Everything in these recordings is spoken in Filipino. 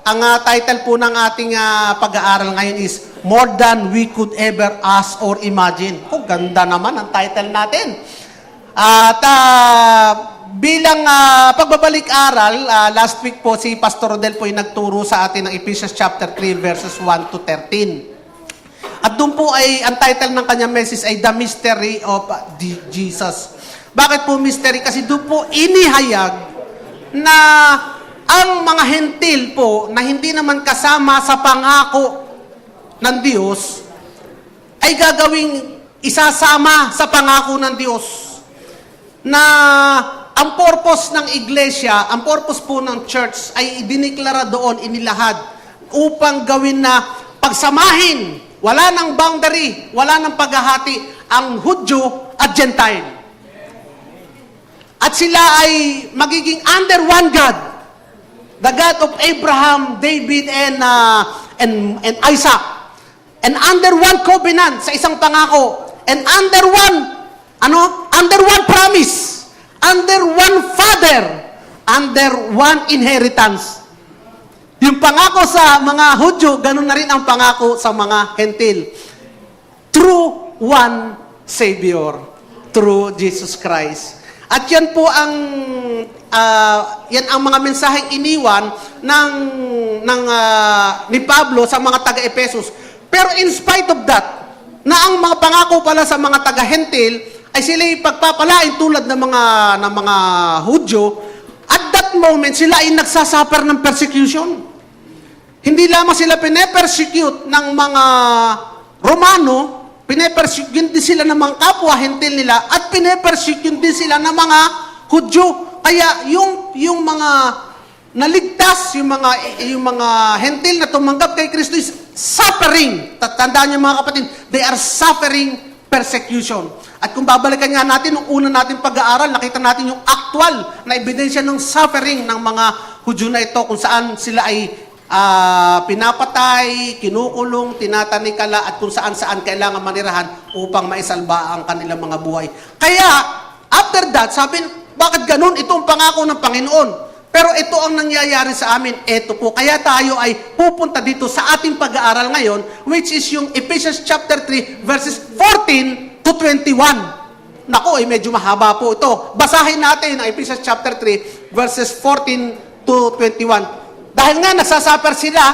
Ang title po ng ating pag-aaral ngayon is More Than We Could Ever Ask or Imagine. Oh, ganda naman ang title natin. At bilang pagbabalik-aral, last week po si Pastor Rodel po ay nagturo sa atin ng Ephesians chapter 3 verses 1 to 13. At doon po ay, ang title ng kanyang message ay The Mystery of Jesus. Bakit po mystery? Kasi doon po inihayag na ang mga hentil po na hindi naman kasama sa pangako ng Diyos ay gagawing isasama sa pangako ng Diyos. Na ang purpose ng iglesia, ang purpose po ng church ay idiniklara doon, inilahad upang gawin na pagsamahin, wala ng boundary, wala ng paghahati ang Hudyo at Gentile. At sila ay magiging under one God. The God of Abraham, David, and Isaac. And under one covenant sa isang pangako. And under one promise. Under one Father. Under one inheritance. Yung pangako sa mga Hudyo, ganun na rin ang pangako sa mga Hentil. Through one Savior. Through Jesus Christ. At yan po ang yan ang mga mensaheng iniwan ni Pablo sa mga taga-Ephesus. Pero in spite of that, na ang mga pangako pala sa mga taga-Hentil ay sila'y pagpapalain tulad ng mga Hudyo, at that moment sila ay nagsasuffer ng persecution. Hindi lamang sila pine-persecute ng mga Romano, pine-persecute din sila ng mga kapwa Hentil nila, at pine-persecute din sila ng mga Hudyo. Kaya yung mga naligtas, yung mga Hentil na tumanggap kay Kristo is suffering. Tandaan niyo mga kapatid, they are suffering persecution. At kung babalikan nga natin, nung una natin pag-aaral, nakita natin yung actual na ebidensya ng suffering ng mga Hudyo na ito, kung saan sila ay pinapatay, kinukulong, tinatanikala, at kung saan-saan kailangan manirahan upang maisalba ang kanilang mga buhay. Kaya, after that, sabi, bakit ganun? Ito ang pangako ng Panginoon. Pero ito ang nangyayari sa amin. Ito po. Kaya tayo ay pupunta dito sa ating pag-aaral ngayon, which is yung Ephesians chapter 3, verses 14 to 21. Naku, medyo mahaba po ito. Basahin natin ang Ephesians chapter 3, verses 14 to 21. Dahil nga nagsasuffer sila,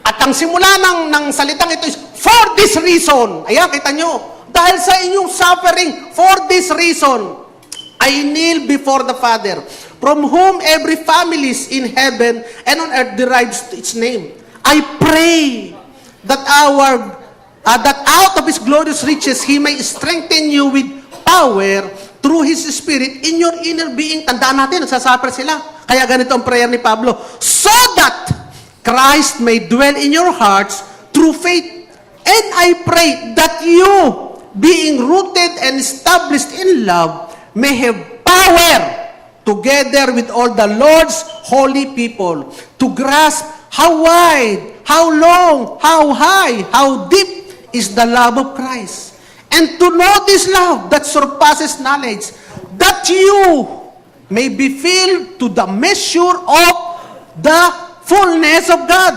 at ang simula ng salitang ito is, for this reason. Ayan, kita nyo. Dahil sa inyong suffering, for this reason, I kneel before the Father, from whom every family in heaven and on earth derives its name. I pray that that out of His glorious riches, He may strengthen you with power through His Spirit in your inner being. Tandaan natin, nagsasuffer sila. Kaya ganito ang prayer ni Pablo. So that Christ may dwell in your hearts through faith. And I pray that you, being rooted and established in love, may have power, together with all the Lord's holy people, to grasp how wide, how long, how high, how deep is the love of Christ. And to know this love that surpasses knowledge, that you may be filled to the measure of the fullness of God.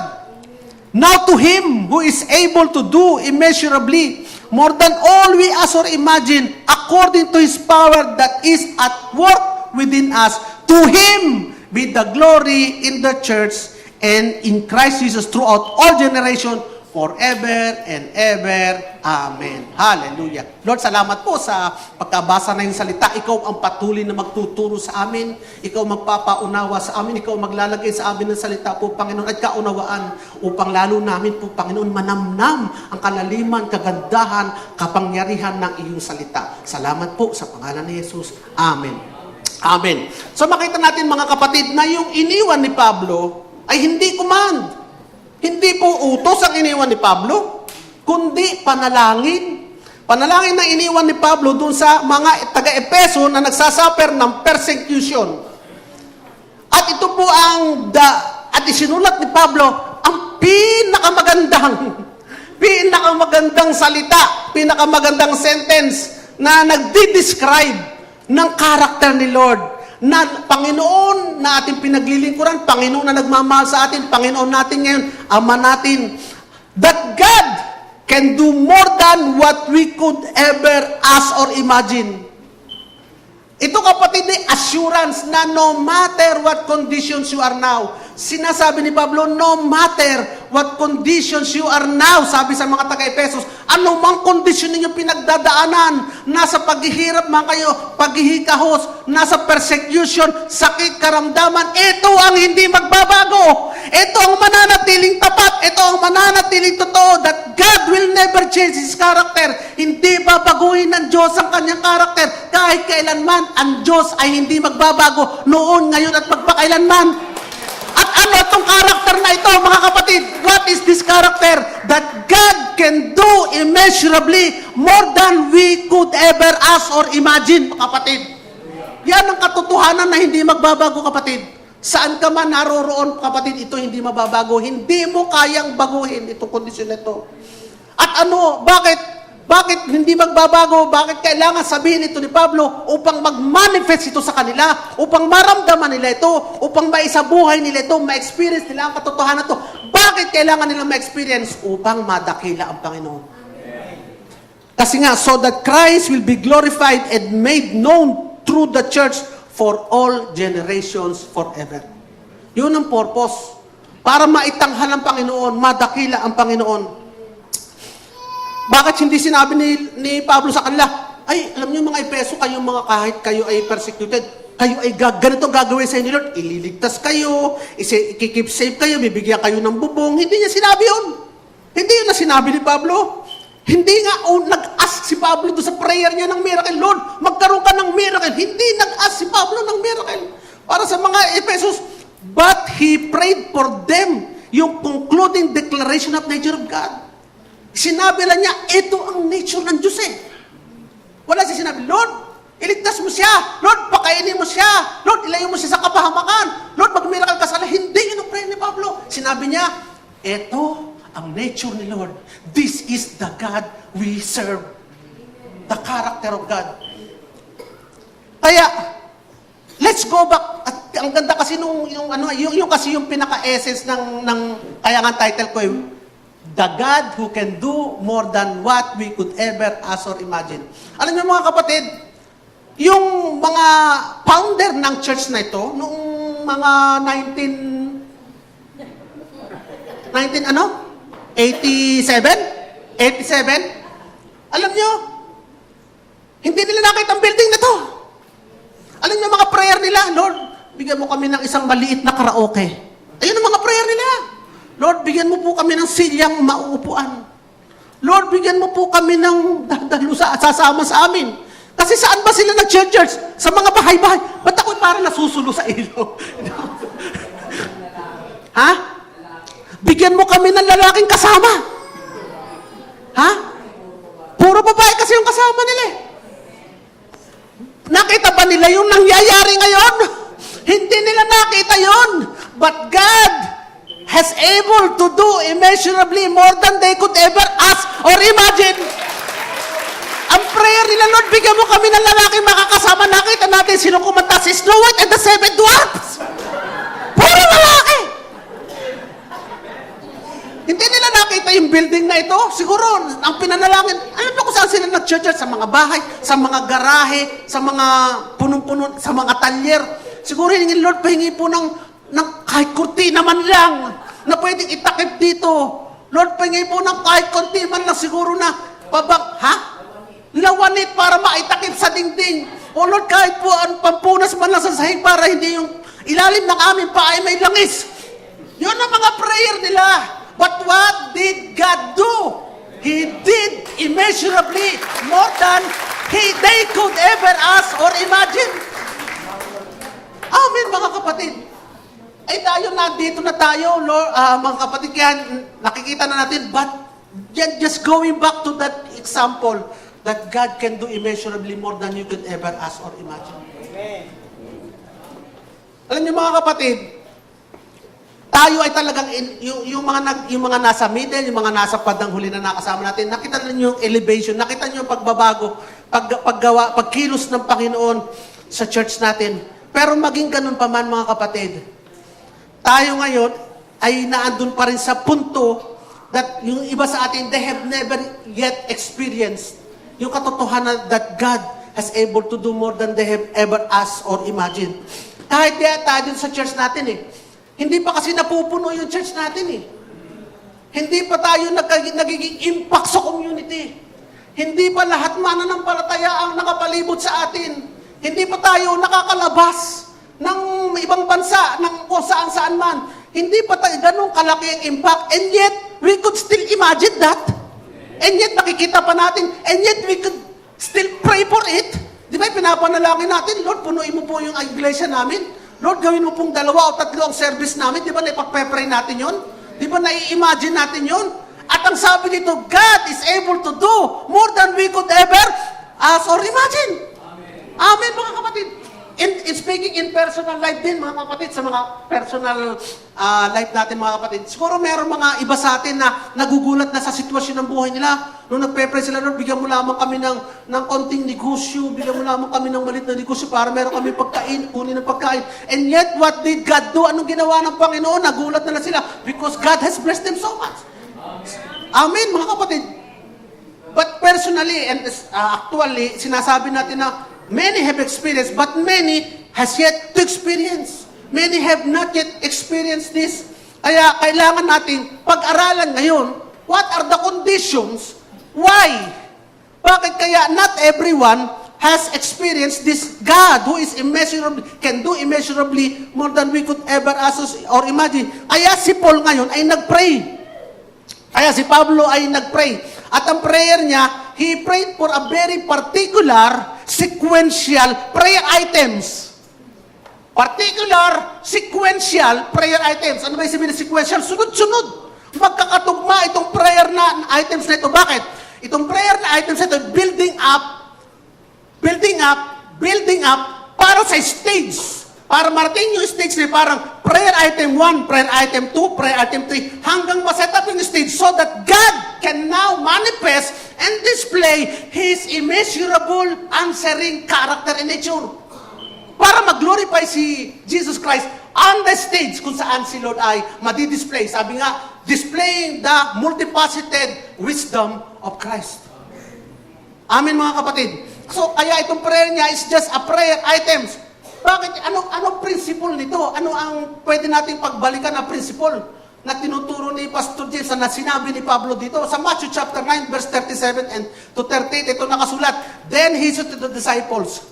Now to Him who is able to do immeasurably more than all we ask or imagine, according to His power that is at work within us, to Him be the glory in the church and in Christ Jesus throughout all generations, forever and ever. Amen. Hallelujah. Lord, salamat po sa pagkabasa na yung salita. Ikaw ang patuloy na magtuturo sa amin. Ikaw magpapaunawa sa amin. Ikaw maglalagay sa amin ng salita po, Panginoon, at kaunawaan upang lalo namin po, Panginoon, manamnam ang kalaliman, kagandahan, kapangyarihan ng iyong salita. Salamat po sa pangalan ni Jesus. Amen. Amen. So makita natin mga kapatid na yung iniwan ni Pablo ay hindi command. Hindi po utos ang iniwan ni Pablo, kundi panalangin. Panalangin na iniwan ni Pablo dun sa mga taga-Epeso na nagsasuffer ng persecution. At ito po at isinulat ni Pablo ang pinakamagandang salita, pinakamagandang sentence na nagdi-describe ng character ni Lord. na Panginoon na ating pinaglilingkuran, Panginoon na nagmamahal sa atin, Panginoon natin ngayon, Ama natin, that God can do more than what we could ever ask or imagine. Ito kapatid ay assurance na no matter what conditions you are now, sinasabi ni Pablo, no matter what conditions you are now, sabi sa mga taga-Epesos, anumang kondisyon ninyo pinagdadaanan, nasa paghihirap man kayo, paghihikahos, nasa persecution, sakit, karamdaman, ito ang hindi magbabago. Ito ang mananatiling tapat, ito ang mananatiling totoo, that God will never change His character. Hindi babaguhin ng Diyos ang kanyang karakter. Kahit kailanman, ang Diyos ay hindi magbabago noon, ngayon at magpakailanman. At ano itong karakter na ito, mga kapatid? What is this character? That God can do immeasurably more than we could ever ask or imagine, mga kapatid. Yan ang katotohanan na hindi magbabago, kapatid. Saan ka man naroroon, kapatid, ito hindi mababago. Hindi mo kayang baguhin itong kondisyon na ito. At ano, bakit hindi magbabago? Bakit kailangan sabihin ito ni Pablo? Upang mag-manifest ito sa kanila, upang maramdaman nila ito, upang maisabuhay nila ito, ma-experience nila ang katotohanan ito. Bakit kailangan nila ma-experience? Upang madakila ang Panginoon. Kasi nga, so that Christ will be glorified and made known through the church for all generations forever. Yun ang purpose. Para maitanghal ang Panginoon, madakila ang Panginoon. Bakit hindi sinabi ni Pablo sa kanila, ay, alam niyo mga Efeso, kayong mga kahit kayo ay persecuted, kayo ay ganito gagawin sa inyo, Lord, ililigtas kayo, ikikip safe kayo, bibigyan kayo ng bubong. Hindi niya sinabi yun. Hindi yun na sinabi ni Pablo. Hindi nga, nag-ask si Pablo doon sa prayer niya ng miracle, Lord, magkaroon ka ng miracle. Hindi nag-ask si Pablo ng miracle. Para sa mga Efesos, but he prayed for them, yung concluding declaration of nature of God. Sinabi lang niya, ito ang nature ng Diyos eh. Wala siya sinabi, Lord, iligtas mo siya. Lord, pakainin mo siya. Lord, ilayo mo siya sa kapahamakan. Lord, mag-miracle ka sa ala. Hindi yun ang prayer ni Pablo. Sinabi niya, ito ang nature ni Lord. This is the God we serve. The character of God. Kaya, let's go back. At ang ganda kasi yung kasi yung pinaka-essence ng kaya nga title ko yung The God who can do more than what we could ever ask or imagine. Alam niyo mga kapatid, yung mga founder ng church na ito, noong mga 87? Alam niyo, hindi nila nakita ang building na to. Alam niyo mga prayer nila, Lord, bigyan mo kami ng isang maliit na karaoke. Ayun ang mga prayer nila. Lord, bigyan mo po kami ng silyang mauupuan. Lord, bigyan mo po kami ng sasama sa amin. Kasi saan ba sila nag-church? Sa mga bahay-bahay. Ba't ako'y parang nasusulo sa ilaw? Ha? Bigyan mo kami ng lalaking kasama. Ha? Puro babae kasi yung kasama nila eh. Nakita ba nila yung nangyayari ngayon? Hindi nila nakita yon. But God has able to do immeasurably more than they could ever ask or imagine. Ang prayer nila, Lord, bigyan mo kami ng lalaki makakasama. Nakita natin sino kumanta, si Snow White and the Seven Dwarfs. Puro lalaki. Hindi nila nakita yung building na ito. Siguro, ang pinanalangin, alam mo kung saan sila nag-church? Sa mga bahay, sa mga garahe, sa mga punong-puno, sa mga talyer. Siguro, hingin, Lord, pahingi po ng kahit kurtina man lang na pwedeng itakip dito. Lord, pahingi po ng kahit kurtina man lang siguro na lawanit para maitakip sa dingding. O Lord, kahit po ang pampunas man lang sa sahig para hindi yung ilalim ng aming paa ay may langis. Yun ang mga prayer nila. But what did God do? He did immeasurably more than they could ever ask or imagine. Amen, mga kapatid. Ay tayo na, dito na tayo, Lord, mga kapatid, kaya nakikita na natin, but just going back to that example, that God can do immeasurably more than you could ever ask or imagine. Amen. Alam niyo mga kapatid, tayo ay talagang, yung mga nasa middle, yung mga nasa padang huli na nakasama natin, nakita niyo yung elevation, nakita niyo yung pagbabago, pagkilos ng Panginoon sa church natin. Pero maging ganun pa man, mga kapatid, tayo ngayon ay naandun pa rin sa punto that yung iba sa atin, they have never yet experienced yung katotohanan that God has able to do more than they have ever asked or imagined. Kahit tayo sa church natin hindi pa kasi napupuno yung church natin Hindi pa tayo nagiging impact sa community. Hindi pa lahat mananampalataya ang nakapalibot sa atin. Hindi pa tayo nakakalabas ng ibang bansa, ng kung saan-saan man. Hindi pa tayo ganun kalaki ang impact. And yet, we could still imagine that. And yet, nakikita pa natin. And yet, we could still pray for it. Di ba, pinapanalangin natin, Lord, punuin mo po yung iglesia namin. Lord, gawin mo pong 2 o 3 ang service namin. Di ba, naipagpe-pray natin yon? Di ba, nai-imagine natin yon? At ang sabi dito, God is able to do more than we could ever ask or imagine. Amen, mga kapatid. In speaking in personal life din, mga kapatid, sa mga personal life natin, mga kapatid, siguro meron mga iba sa atin na nagugulat na sa sitwasyon ng buhay nila. Nung nagpe-pray sila, Lord, bigyan mo lamang kami ng konting negosyo, bigyan mo lamang kami ng malit na negosyo para meron kami pagkain, kunin ng pagkain. And yet, what did God do? Anong ginawa ng Panginoon? Nagulat na sila because God has blessed them so much. Amen, mga kapatid. But personally, and actually, sinasabi natin na many have experienced, but many has yet to experience. Many have not yet experienced this. Kaya kailangan natin pag-aralan ngayon, what are the conditions? Why? Bakit kaya not everyone has experienced this God who is immeasurably, can do immeasurably more than we could ever ask or imagine. Kaya si Paul ngayon ay nag-pray. Kaya si Pablo ay nag-pray. At ang prayer niya, he prayed for a very particular sequential prayer items. Particular sequential prayer items. Ano ba yung sabihin ng sequential? Sunod-sunod. Magkakatugma itong prayer na items na ito. Bakit? Itong prayer na items na ito, building up para sa stage. Para marating yung stage na parang prayer item 1, prayer item 2, prayer item 3, hanggang maset up yung stage so that God can now manifest and display His immeasurable answering character and nature. Para mag-glorify si Jesus Christ on the stage kung saan si Lord ay madi-display. Sabi nga, displaying the multifaceted wisdom of Christ. Amen, mga kapatid. So, kaya itong prayer niya is just a prayer items. Bakit? Anong principle nito? Ano ang pwede nating pagbalikan na principle na tinuturo ni Pastor James na sinabi ni Pablo dito? Sa Matthew chapter 9, verse 37 and to 38, ito nakasulat. Then he said to the disciples,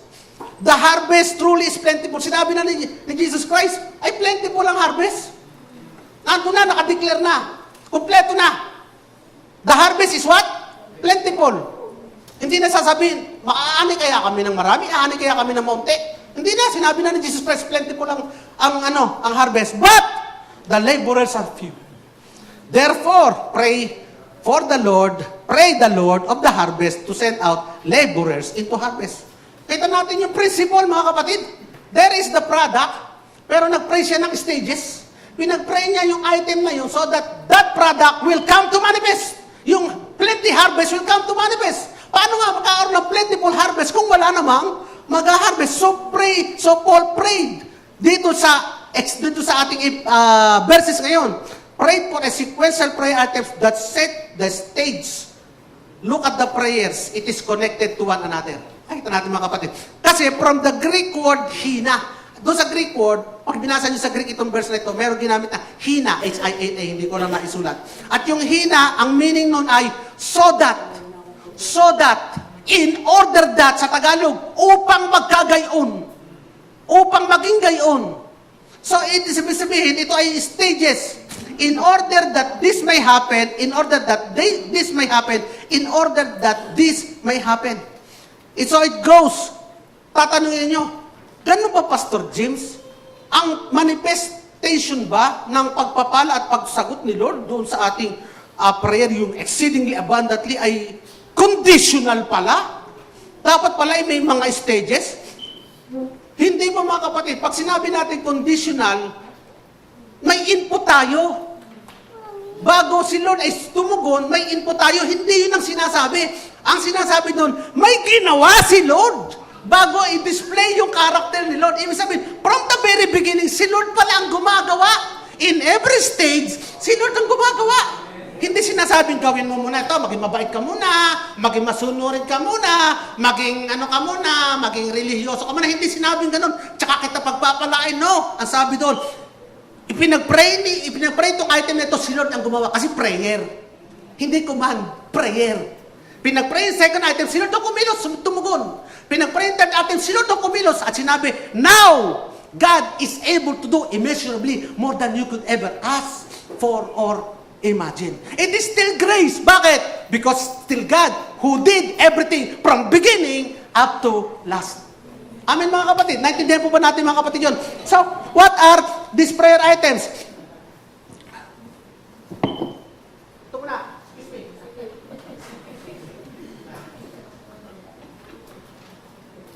the harvest truly is plentiful. Sinabi na ni Jesus Christ, ay plentiful ang harvest. Nandun na, nakadeclare na. Kompleto na. The harvest is what? Plentiful. Hindi na sasabihin, maaani kaya kami ng marami, aani kaya kami ng maunti. Hindi na, sinabi na ni Jesus Christ, plentiful ang harvest. But, the laborers are few. Therefore, pray the Lord of the harvest to send out laborers into harvest. Kita natin yung principle, mga kapatid. There is the product, pero nag-pray siya ng stages. Pinag-pray niya yung item na yun so that that product will come to manifest. Yung plenty harvest will come to manifest. Paano nga magkakaroon ng plentiful harvest kung wala namang mag-harvest? So Paul prayed dito sa ating verses ngayon. Prayed for a sequential prayer items that set the stage. Look at the prayers. It is connected to one another. Nakita natin, mga kapatid. Kasi from the Greek word hina, doon sa Greek word, pag binasa nyo sa Greek itong verse na ito, meron ginamit na hina, H-I-N-A, hindi ko lang naisulat. At yung hina, ang meaning nun ay so that, in order that, sa Tagalog, upang magkagayon, upang maging gayon. So, ibig sabihin, ito ay stages. In order that this may happen, in order that this may happen, in order that this may happen. So it goes. Tatanungin nyo, ganun ba, Pastor James? Ang manifestation ba ng pagpapala at pagsagot ni Lord doon sa ating prayer, yung exceedingly abundantly, ay conditional pala? Dapat pala ay may mga stages? Hindi mo, mga kapatid, pag sinabi natin conditional, may input tayo. Bago si Lord ay tumugon, may input tayo. Hindi yun ang sinasabi. Ang sinasabi doon, may ginawa si Lord. bago i-display yung character ni Lord. Ibig sabihin, from the very beginning, si Lord pala ang gumagawa. In every stage, si Lord ang gumagawa. Hindi sinasabing gawin mo muna ito, maging mabait ka muna, maging masunurin ka muna, maging ano ka muna, maging religyoso ka muna. Hindi sinabing ganun. Tsaka kita pagpapalain, no? Ang sabi doon, ipinag-pray itong item na ito, si Lord ang gumawa. Kasi prayer. Hindi command, prayer. Pinag-pray yung second item, si Lord ang kumilos, tumugon. Pinag-pray yung third item, si Lord ang kumilos. At sinabi, now, God is able to do immeasurably more than you could ever ask for or imagine. It is still grace. Bakit? Because still God who did everything from beginning up to last. Amen mga kapatid. Naintindihan po ba natin mga kapatid yun? So, what are these prayer items? Ito muna.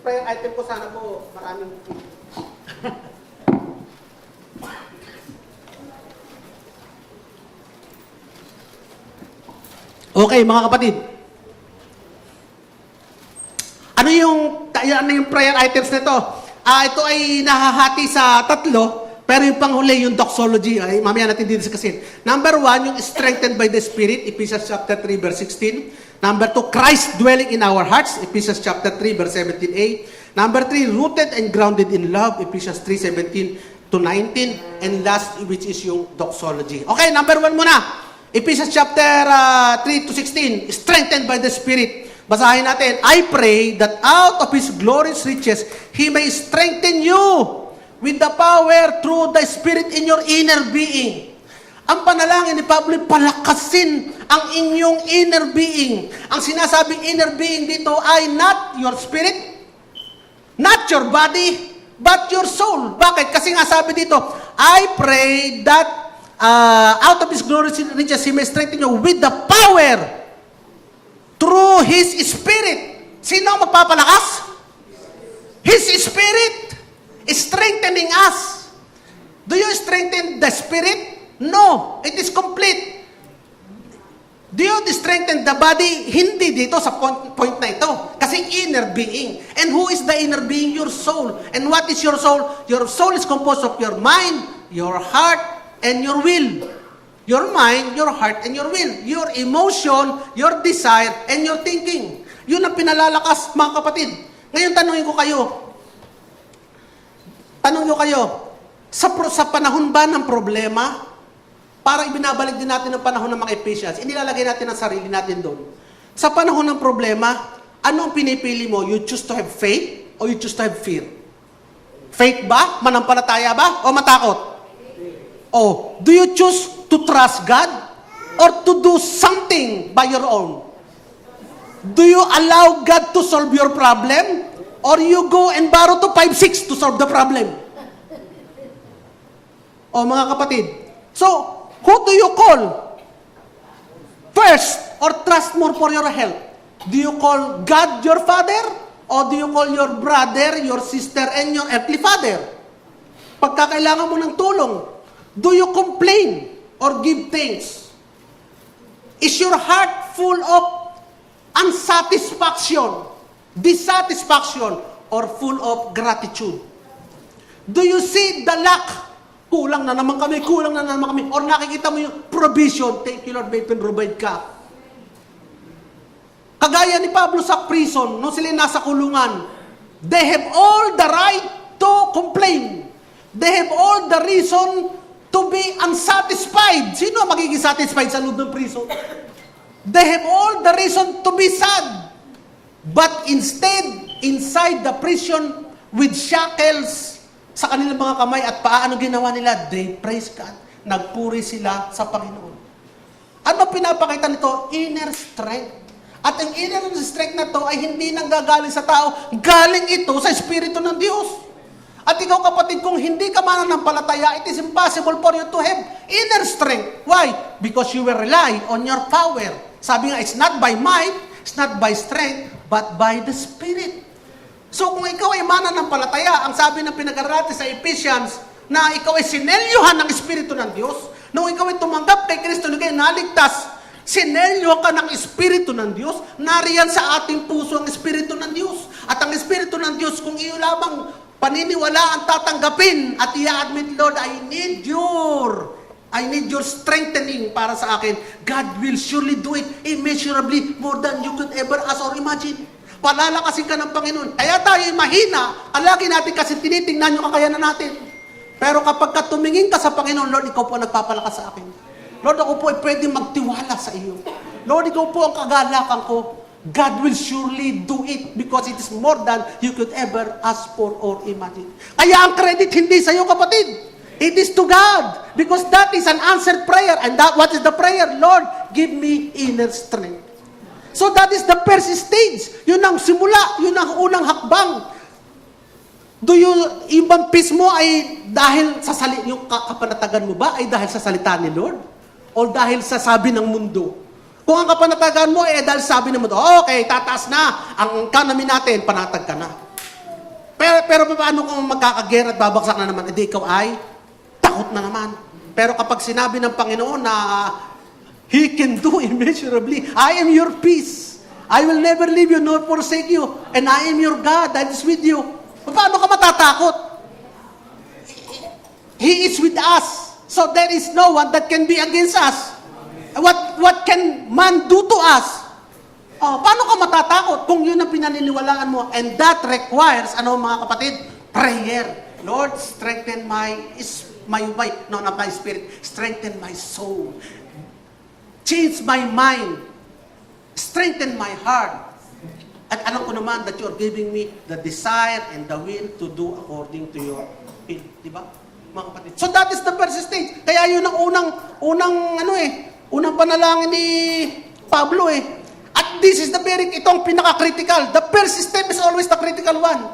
Prayer item ko sana po maraming Okay, mga kapatid. Ano yung prayer items nito? Ito ay nahahati sa tatlo, pero yung panghuli, yung doxology, ay mamaya natin didiscusin. Number 1, yung strengthened by the Spirit, Ephesians chapter 3, verse 16. Number 2, Christ dwelling in our hearts, Ephesians chapter 3, verse 17a. Number 3, rooted and grounded in love, Ephesians 3:17 to 19. And last, which is yung doxology. Okay, number 1 muna. Ephesians chapter 3 to 16, strengthened by the Spirit. Basahin natin, I pray that out of His glorious riches, He may strengthen you with the power through the Spirit in your inner being. Ang panalangin ni Pablo, palakasin ang inyong inner being. Ang sinasabing inner being dito ay not your spirit, not your body, but your soul. Bakit? Kasi nga sabi dito, I pray that out of His glorious riches, He may strengthen you with the power through His Spirit. Sino ang magpapalakas? His Spirit is strengthening us. Do you strengthen the Spirit? No. It is complete. Do you strengthen the body? Hindi dito sa point na ito. Kasi inner being. And who is the inner being? Your soul. And what is your soul? Your soul is composed of your mind, your heart, and your will. Your mind, your heart, and your will. Your emotion, your desire, and your thinking. Yun ang pinalalakas, mga kapatid. Ngayon, tanungin ko kayo, sa panahon ba ng problema, para ibinabalik din natin ang panahon ng mga Ephesians, inilalagay natin ang sarili natin doon. Sa panahon ng problema, ano ang pinipili mo? You choose to have faith or you choose to have fear? Faith ba? Manampalataya ba? O matakot? Oh, do you choose to trust God or to do something by your own? Do you allow God to solve your problem or you go and borrow to 5-6 to solve the problem? Oh, mga kapatid. So, who do you call first or trust more for your help? Do you call God your father or do you call your brother, your sister, and your earthly father? Pagkakailangan mo ng tulong, do you complain or give thanks? Is your heart full of unsatisfaction, dissatisfaction, or full of gratitude? Do you see the lack? Kulang na naman kami. Or nakikita mo yung provision. Thank you Lord, may provide ka. Kagaya ni Pablo sa prison, nung sila nasa kulungan, they have all the right to complain. They have all the reason to be unsatisfied. Sino ang magiging satisfied sa loob ng prison? They have all the reason to be sad. But instead, inside the prison with shackles sa kanilang mga kamay at paa, ano ginawa nila? They praise God. Nagpuri sila sa Panginoon. Ano pinapakita nito? Inner strength. At ang inner strength na to ay hindi nanggagaling sa tao, galing ito sa Espiritu ng Diyos. At ikaw kapatid, kung hindi ka mananampalataya, it is impossible for you to have inner strength. Why? Because you will rely on your power. Sabi nga, it's not by might, it's not by strength, but by the Spirit. So kung ikaw ay mananampalataya, ang sabi ng pinag-aralan natin sa Ephesians, na ikaw ay sinelyuhan ng Espiritu ng Diyos, nung ikaw ay tumanggap kay Kristo, ikaw ay naligtas, sinelyuhan ka ng Espiritu ng Diyos, nariyan sa ating puso ang Espiritu ng Diyos. At ang Espiritu ng Diyos, kung iyo lamang paniniwala ang tatanggapin at i-admit, Lord, I need your strengthening para sa akin. God will surely do it immeasurably more than you could ever ask or imagine. Palalakasin ka ng Panginoon. Kaya tayo mahina. Alagi natin kasi tinitingnan yung kakayanan natin. Pero kapag ka tumingin ka sa Panginoon, Lord, ikaw po ang nagpapalakas sa akin. Lord, ako po ay pwedeng magtiwala sa iyo. Lord, ikaw po ang kagalakan ko. God will surely do it because it is more than you could ever ask for or imagine. Kaya ang credit hindi sa iyo, kapatid. It is to God because that is an answered prayer. And what is the prayer? Lord, give me inner strength. So that is the first stage. Yun ang simula. Yun ang unang hakbang. Yung bang peace mo ay dahil sa yung kapanatagan mo ba ay dahil sa salita ni Lord? O dahil sa sabi ng mundo? Kung ang kapanatagan mo ay dahil sabi ng mundo, okay, tataas na ang economy natin, panatag ka na. Pero paano kung magkakagera at babaksak na naman? Hindi, ikaw ay takot na naman. Pero kapag sinabi ng Panginoon na He can do immeasurably, I am your peace. I will never leave you nor forsake you. And I am your God that is with you. Paano ka matatakot? He is with us. So there is no one that can be against us. What can man do to us? Paano ka matatakot kung yun ang pinaniniwalaan mo? And that requires, mga kapatid? Prayer. Lord, strengthen not my spirit. Strengthen my soul. Change my mind. Strengthen my heart. At alam ko naman that you are giving me the desire and the will to do according to your will. Diba? Mga kapatid. So that is the first stage. Kaya yun ang unang panalangin ni Pablo eh. At this is itong pinaka-critical. The first step is always the critical one.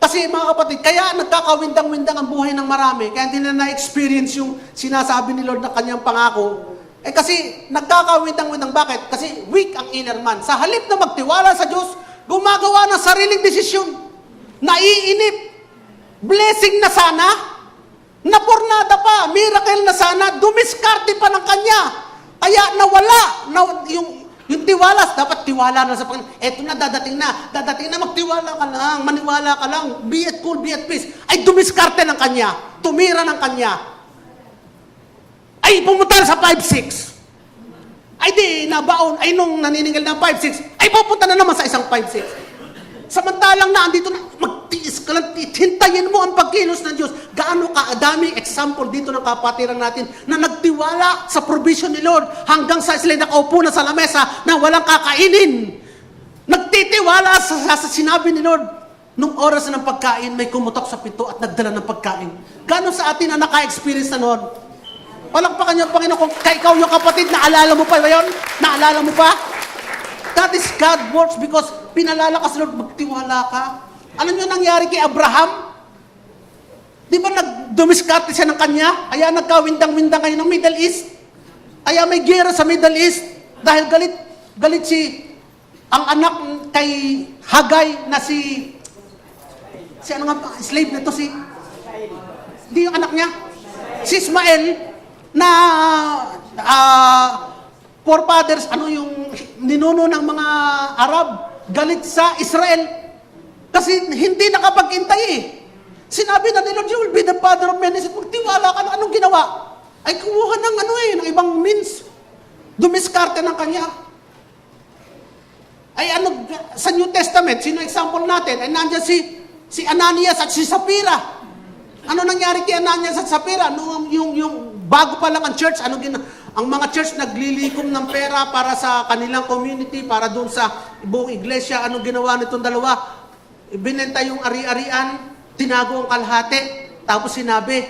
Kasi mga kapatid, kaya nagkakawindang-windang ang buhay ng marami. Kaya hindi na na-experience yung sinasabi ni Lord na kanyang pangako. Kasi nagkakawindang-windang. Bakit? Kasi weak ang inner man. Sa halip na magtiwala sa Diyos, gumagawa ng sariling desisyon. Naiinip. Blessing na sana. Napurnada pa, miracle na sana, dumiskarte pa ng kanya. Kaya nawala. Yung tiwala, dapat tiwala na sa Panginoon. Eto na, dadating na, magtiwala ka lang, maniwala ka lang, be at cool, be at peace. Ay dumiskarte ng kanya, tumira ng kanya. Ay pumunta sa 5-6. Ay di, nabaon, ay nung naniningil ng 5-6, ay pupunta na naman sa isang 5-6. Samantalang na, andito na, magtiis ka lang, hintayin mo ang pagkilos ng Diyos. Gaano kaadaming example dito ng kapatiran natin na nagtiwala sa provision ni Lord hanggang sa sila nakaupo na sa lamesa na walang kakainin. Nagtitiwala sa sinabi ni Lord. Nung oras ng pagkain, may kumutok sa pinto at nagdala ng pagkain. Gaano sa atin na naka-experience na noon? Palakpakan niyo, Panginoon, kung ikaw yung kapatid, naalala mo pa yun? Naalala mo pa? That is God works because pinalalakas Lord, magtiwala ka. Alam niyo nangyari kay Abraham? Di ba nagdumiskarte siya ng kanya? Kaya nagkawindang-windang kayo ng Middle East? Kaya may gera sa Middle East dahil galit ang anak kay Hagay na si ano nga pa, slave na to hindi yung anak niya. Si Ismael na forefathers, yung ninuno ng mga Arab, galit sa Israel. Kasi hindi nakapag-intay eh. Sinabi na ni Lord, you will be the father of many nations. Magtiwala ka na. Anong ginawa? Ay kumuha ng ng ibang means. Dumiskarte ng kanya. Ay sa New Testament, sino example natin? Ay nandiyan si Ananias at si Sapphira. Ano nangyari kay Ananias at Sapphira? Yung bago pa lang ang church, ang mga church naglilikom ng pera para sa kanilang community, para doon sa buong iglesia. Anong ginawa nitong dalawa? Ibinenta yung ari-arian, tinago ang kalahati, tapos sinabi,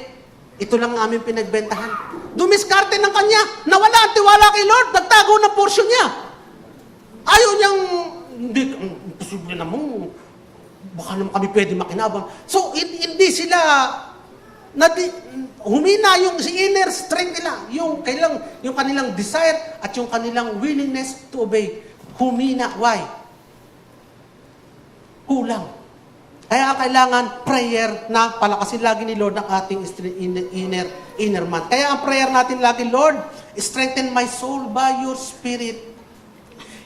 ito lang ang aming pinagbentahan. Dumiskarte ng kanya, nawala ang tiwala kay Lord, nagtago ng portion niya. Ayaw niyang, hindi, imposible naman, baka naman kami pwede makinabang. So, hindi sila, humina yung inner strength nila, yung kanilang desire at yung kanilang willingness to obey. Humina. Why? Kulang. Kaya kailangan prayer na palakasin lagi ni Lord ang ating inner man. Kaya ang prayer natin lagi, Lord, strengthen my soul by your Spirit.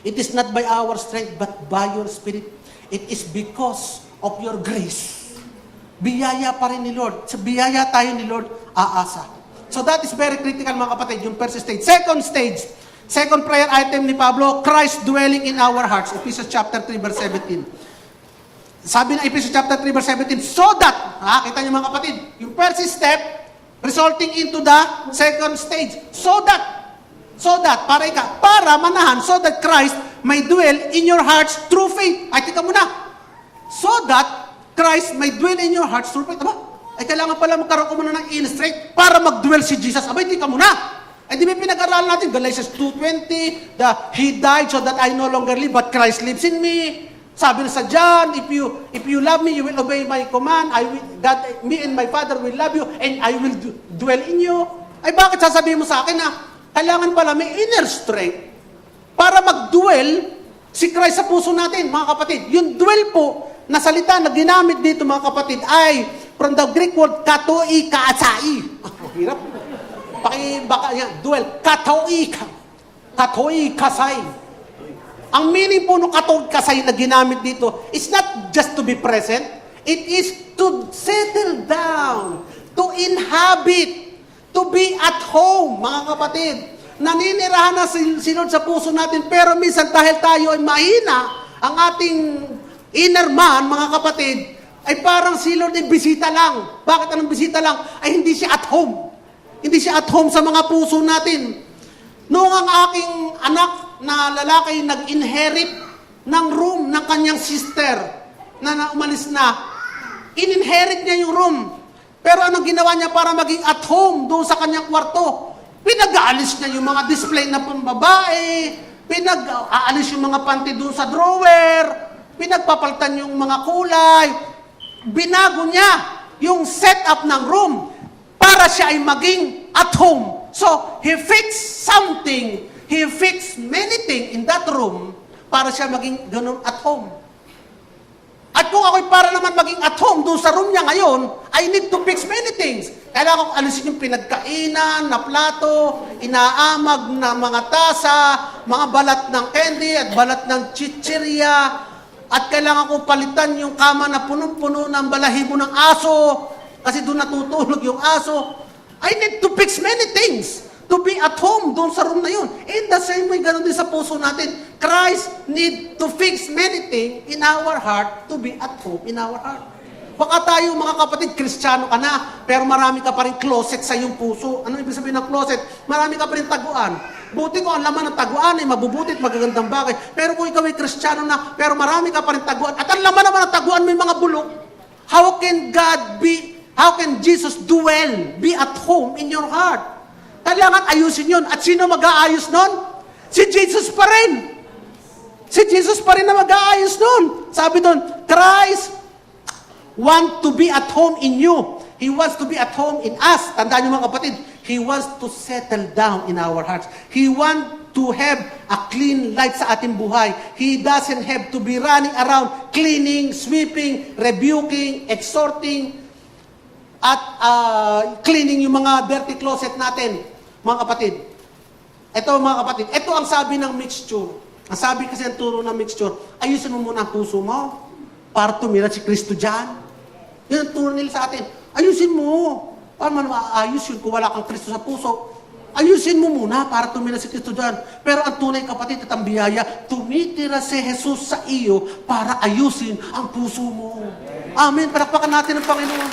It is not by our strength, but by your Spirit. It is because of your grace. Biyaya pa rin ni Lord. Sa biyaya tayo ni Lord aasa. So that is very critical mga kapatid, yung first stage. Second stage, second prayer item ni Pablo, Christ dwelling in our hearts. Ephesians chapter 3 verse 17. Sabi ng Ephesians chapter 3 verse 17, so that, kita niyo mga kapatid, yung first step, resulting into the second stage. So that, para manahan, so that Christ may dwell in your hearts through faith. Ay, tika muna. So that Christ may dwell in your hearts through faith. Aba, ay kailangan pala magkaroon ko muna ng illustrate para mag-dwell si Jesus. Abay, tika muna. Ay, di ba pinag-aralan natin, Galatians 2:20, He died so that I no longer live, but Christ lives in me. Sabi na sa John, if you love me, you will obey my command. Me and my Father will love you, and I will dwell in you. Ay, bakit sasabihin mo sa akin na kailangan pala may inner strength para mag-dwell si Christ sa puso natin, mga kapatid. Yung dwell po na salita na ginamit dito, mga kapatid, ay from the Greek word katoi kaasai. Hirap. Baka yan, dwell. Katoi kasai. Ang meaning po ng katoi kasai na ginamit dito is not just to be present, it is to settle down, to inhabit, to be at home, mga kapatid. Naninirahan na si Lord sa puso natin, pero minsan dahil tayo ay mahina, ang ating inner man, mga kapatid, ay parang si Lord ay bisita lang. Bakit anong bisita lang? Ay hindi siya at home. Hindi siya at home sa mga puso natin. Noong ang aking anak na lalaki nag-inherit ng room ng kanyang sister na umalis na, in-inherit niya yung room. Pero anong ginawa niya para maging at home doon sa kanyang kwarto? Pinag-aalis niya yung mga display na pambabae, pinag-aalis yung mga panty doon sa drawer, pinagpapaltan yung mga kulay, binago niya yung setup ng room para siya ay maging at home. So, he fixed something, he fixed many things in that room para siya maging ganun at home. At kung ako'y para naman maging at home doon sa room niya ngayon, I need to fix many things. Kailangan kong alisin yung pinagkainan na plato, inaamag na mga tasa, mga balat ng candy at balat ng chichirya, at kailangan kong palitan yung kama na punong-puno ng balahibo ng aso, kasi doon natutulog yung aso. I need to fix many things to be at home doon sa room na yun. In the same way, ganun din sa puso natin. Christ need to fix many things in our heart to be at home in our heart. Baka tayo, mga kapatid, Kristiyano ka na, pero marami ka pa rin closet sa iyong puso. Ano ibig sabihin ng closet? Marami ka pa rin taguan. Buti ko ang laman ng taguan ay mabubuti at magagandang bagay. Pero kung ikaw ay Kristiyano na, pero marami ka pa rin taguan, at ang laman naman ng taguan may mga bulok, how can Jesus dwell, be at home in your heart? Kailangan ayusin yun. At sino mag-aayos nun? Si Jesus pa rin. Si Jesus pa rin na mag-aayos nun. Sabi doon, Christ want to be at home in you. He wants to be at home in us. Tandaan niyo mga kapatid, He wants to settle down in our hearts. He wants to have a clean life sa ating buhay. He doesn't have to be running around cleaning, sweeping, rebuking, exhorting, at cleaning yung mga dirty closet natin, mga kapatid. Ito mga kapatid, ito ang sabi ng mixture. Ang sabi kasi ng turo ng mixture, ayusin mo muna ang puso mo para tumira si Kristo dyan. Yun ang turo nila sa atin. Ayusin mo. Paano man maayos yun kung wala kang Kristo sa puso? Ayusin mo muna para tumira si Kristo dyan. Pero ang tunay kapatid at ang biyaya, tumitira si Jesus sa iyo para ayusin ang puso mo. Amen. Palakpakan natin ang Panginoon.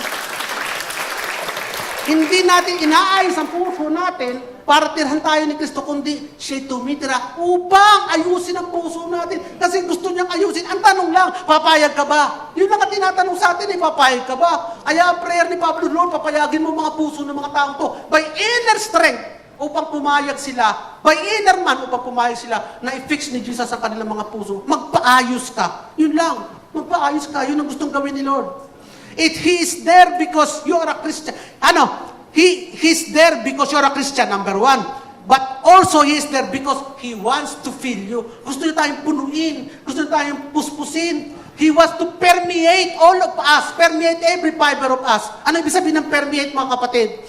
Hindi natin inaayos ang puso natin para tirhan tayo ni Kristo, kundi siya tumitira upang ayusin ang puso natin. Kasi gusto niyang ayusin. Ang tanong lang, papayag ka ba? Yun lang ang tinatanong sa atin, papayag ka ba? Kaya prayer ni Pablo, Lord, papayagin mo mga puso ng mga taong to by inner strength upang pumayag sila, by inner man upang pumayag sila na i-fix ni Jesus ang kanilang mga puso. Magpaayos ka. Yun lang. Magpaayos ka. Yun ang gustong gawin ni Lord. He is there because you are a Christian. He's there because you're a Christian, number one. But also, He is there because He wants to fill you. Gusto niya tayong punuin. Gusto niya tayong puspusin. He wants to permeate all of us. Permeate every fiber of us. Ano ibig sabihin ng permeate, mga kapatid?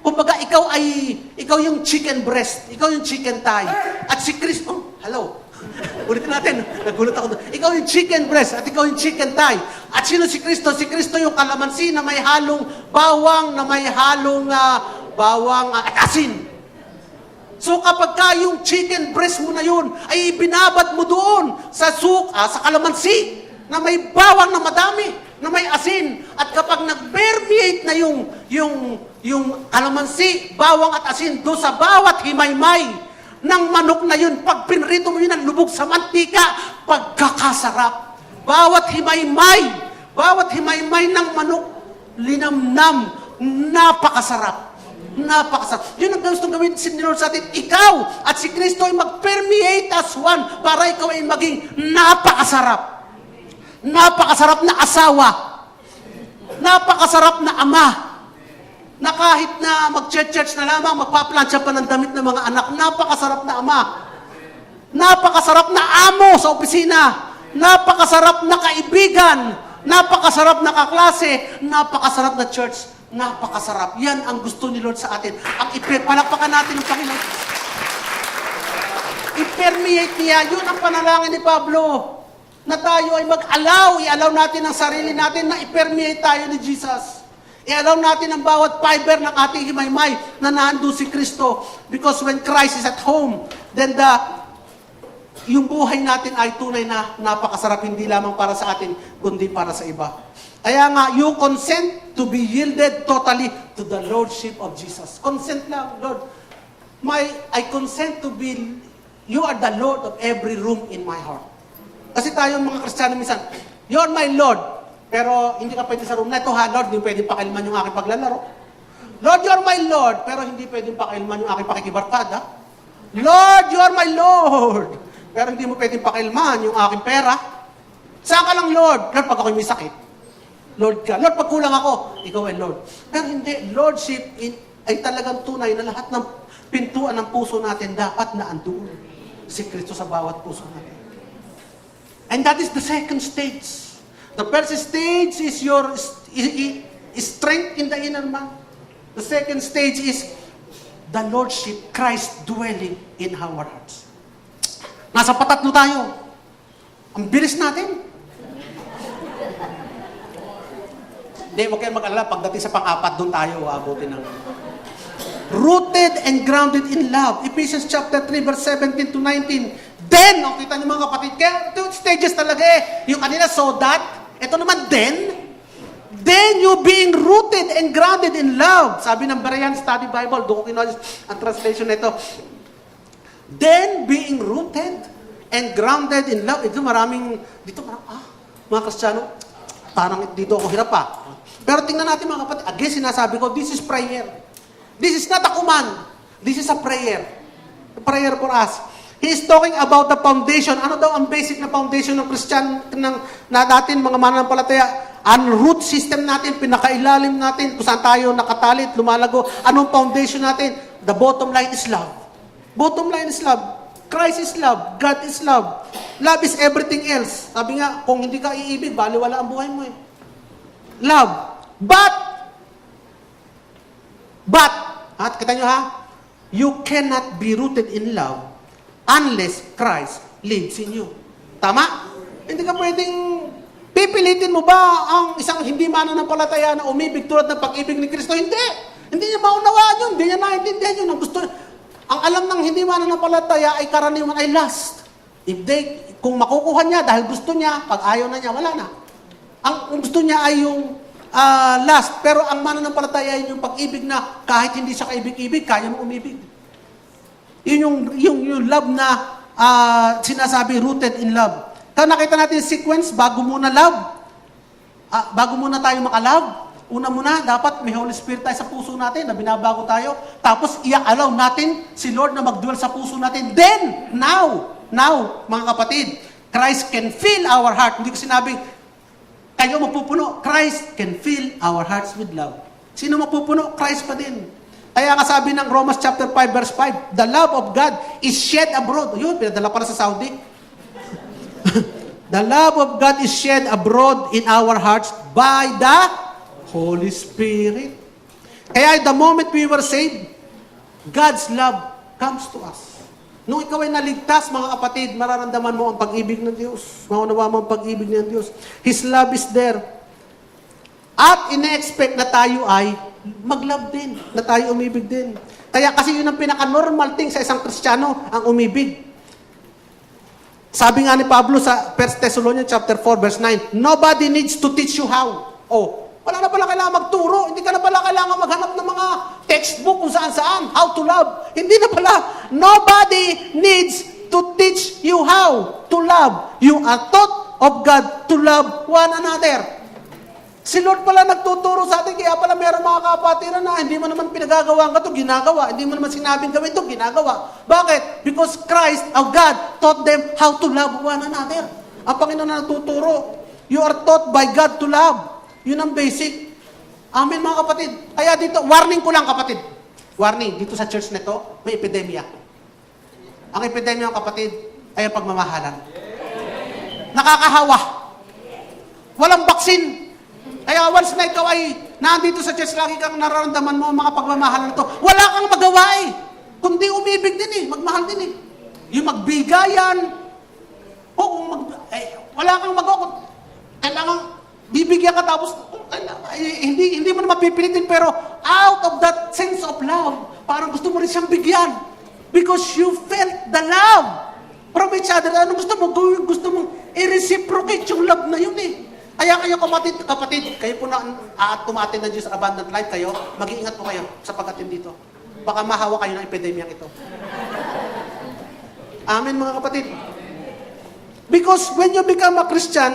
Kumbaga, ikaw yung chicken breast. Ikaw yung chicken thigh. At si Kristo, hello. Ulitin natin. Nagulat ako doon. Ikaw yung chicken breast at ikaw yung chicken thigh. At sino si Kristo? Si Kristo yung kalamansi na may halong bawang, na may halong bawang at asin. So kapag ka yung chicken breast mo na yun, ay ibinabad mo doon sa sa kalamansi na may bawang na madami, na may asin. At kapag nag-permeate na yung kalamansi, bawang at asin doon sa bawat himaymay ng manok na yun, pag pinrito mo yun ang lubog sa mantika, pagkakasarap. Bawat himaymay ng manok, linamnam, napakasarap. Napakasarap. Yun ang gusto gawin ni Lord sa atin. Ikaw at si Kristo ay mag-permeate as one para ikaw ay maging napakasarap. Napakasarap na asawa. Napakasarap na ama. Na kahit na mag-church na lamang, magpaplansya pa ng damit ng mga anak. Napakasarap na ama. Napakasarap na amo sa opisina. Napakasarap na kaibigan. Napakasarap na kaklase. Napakasarap na church. Napakasarap. Yan ang gusto ni Lord sa atin. Ang palakpakan natin ng Panginoon. I-permeate niya. Yun ang panalangin ni Pablo. Na tayo ay i-allow natin ang sarili natin na i-permeate tayo ni Jesus. I-allow natin ang bawat fiber ng ating himaymay na nandun si Kristo. Because when Christ is at home, then yung buhay natin ay tunay na napakasarap, hindi lamang para sa atin, kundi para sa iba. Kaya nga, you consent to be yielded totally to the Lordship of Jesus. Consent lang, Lord. I consent to be, you are the Lord of every room in my heart. Kasi tayo mga Kristiyano minsan, you're my Lord, pero hindi ka pwede sa room na ito, ha, Lord, hindi pwedeng pakilman yung aking paglalaro. Lord, you're my Lord, pero hindi pwedeng pakilman yung aking pakikibarkada. Lord, you're my Lord, pero hindi mo pwedeng pakilman yung aking pera. Saan ka lang, Lord? Lord, pag ako'y may sakit, Lord ka. Lord, pag kulang ako, ikaw ay Lord. Pero hindi, Lordship ay talagang tunay na lahat ng pintuan ng puso natin dapat na andoon si Kristo sa bawat puso natin. And that is the second stage. The first stage is your strength in the inner man. The second stage is the Lordship, Christ dwelling in our hearts. Nasa patatlo tayo. Ang bilis natin. Hindi, huwag kayong mag-alala. Pagdating sa pang-apat, doon tayo abutin ng rooted and grounded in love. Ephesians chapter 3, verse 17 to 19. Then, kita niyo mga kapatid, kaya two stages talaga eh. Yung kanila, so that, ito naman, then you being rooted and grounded in love. Sabi ng Berean Study Bible, doon ko kinuha ang translation nito. Then, being rooted and grounded in love. Ito maraming, mga Kristiyano, parang dito ako hirap pa. Pero tingnan natin mga kapatid, again sinasabi ko, this is prayer. This is not a command. This is a prayer. A prayer for us. He is talking about the foundation. Ano daw ang basic na foundation ng Christian, na natin, mga mananampalataya? Ang root system natin, pinakailalim natin, kung saan tayo nakatalit, lumalago. Anong foundation natin? The bottom line is love. Bottom line is love. Christ is love. God is love. Love is everything else. Sabi nga, kung hindi ka iibig, baliwala ang buhay mo eh. Love. But, kita nyo ha? You cannot be rooted in love unless Christ lives in you. Tama? Hindi ka pwedeng pipilitin mo ba ang isang hindi mananampalataya na umibig tulad ng pag-ibig ni Kristo? Hindi. Hindi niya maunawaan yun. Hindi niya naintindihan yun. Ang alam ng hindi mananampalataya ay karaniwan ay lust. Kung makukuha niya dahil gusto niya, pag ayaw na niya, wala na. Ang gusto niya ay yung lust. Pero ang mananampalataya ay yung pag-ibig na kahit hindi siya kaibig-ibig, kaya mo umibig. Yun yung love na sinasabi, rooted in love. Kaya nakita natin yung sequence, bago muna love. Bago muna tayo makalove, una muna, dapat may Holy Spirit tayo sa puso natin na binabago tayo. Tapos, i-allow natin si Lord na mag-dwell sa puso natin. Then, now, mga kapatid, Christ can fill our heart. Hindi ko sinabing, kayo mapupuno. Christ can fill our hearts with love. Sino mapupuno? Christ pa din. Kaya nga sabi ng Romans chapter 5, verse 5, the love of God is shed abroad. Yun, pinadala para sa Saudi. The love of God is shed abroad in our hearts by the Holy Spirit. Kaya the moment we were saved, God's love comes to us. Nung ikaw ay naligtas, mga kapatid, mararamdaman mo ang pag-ibig ng Diyos. Maunawa mo ang pag-ibig ng Diyos. His love is there. At ine-expect na tayo ay mag-love din, na tayo umibig din. Kaya kasi yun ang pinaka-normal thing sa isang Kristiyano, ang umibig. Sabi nga ni Pablo sa 1 Thessalonians chapter 4 verse 9, nobody needs to teach you how. Oh, wala na pala kailangan magturo. Hindi ka na pala kailangan maghanap ng mga textbook kung saan-saan. How to love. Hindi na pala. Nobody needs to teach you how to love. You are taught of God to love one another. Si Lord pala nagtuturo sa atin, kaya pala meron mga kapatiran na hindi mo naman pinagagawa ka ito, ginagawa. Hindi mo naman sinabing gawin ito, ginagawa. Bakit? Because Christ, our God, taught them how to love one another. Ang Panginoon na nagtuturo. You are taught by God to love. Yun ang basic. Amen mga kapatid. Kaya dito, warning ko lang kapatid. Warning, dito sa church na ito, may epidemya. Ang epidemya ng kapatid ay ang pagmamahalan. Nakakahawa. Walang baksin. Kaya once na ikaw ay nandito sa church, lagi kang nararamdaman mo ang mga pagmamahalan ito. Wala kang magawa eh. Kundi umibig din eh. Magmahal din eh. Yung magbigayan. Wala kang magawa. Kailangan bibigyan ka tapos, hindi mo na mapipilitin, pero out of that sense of love, parang gusto mo rin siyang bigyan. Because you felt the love from each other. Ano gusto mo? Gusto mo i-reciprocate yung love na yun eh. Kaya kayo kapatid, kayo po na tumatin ng Diyos Abundant Life kayo, mag-iingat po kayo sa pag-atin dito. Baka mahawa kayo ng epidemyang ito. Amen mga kapatid. Because when you become a Christian,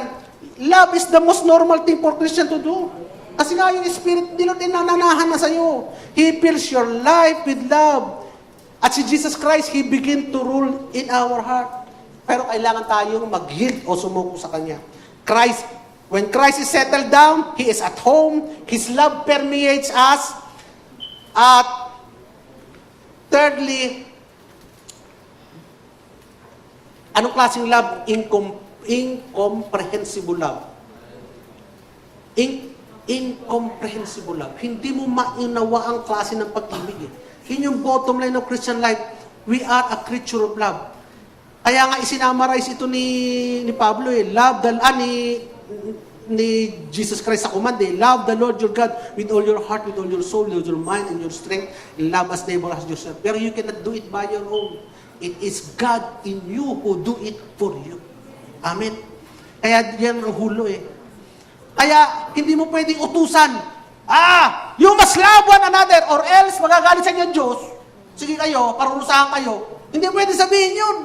love is the most normal thing for Christian to do. Kasi nga yung Spirit, di din nananahan na sa'yo. He fills your life with love. At si Jesus Christ, He begin to rule in our heart. Pero kailangan tayong mag-yield o sumuko sa Kanya. When Christ is settled down, He is at home, His love permeates us. At thirdly, anong klaseng love? Incomprehensible love. Incomprehensible love. Hindi mo maunawa ang klase ng pag-ibig. Yun yung bottom line of Christian life. We are a creature of love. Kaya nga isinamarize ito ni Pablo eh. Love ni Jesus Christ sa command eh. Love the Lord your God with all your heart, with all your soul, with all your mind, and your strength. Love as neighbor as yourself. Pero you cannot do it by your own. It is God in you who do it for you. Amen. Kaya yan ang hulo eh. Kaya hindi mo pwedeng utusan. You must love one another or else magagalit sa inyo ang Diyos. Sige kayo, parurusahan kayo. Hindi mo pwedeng sabihin yun.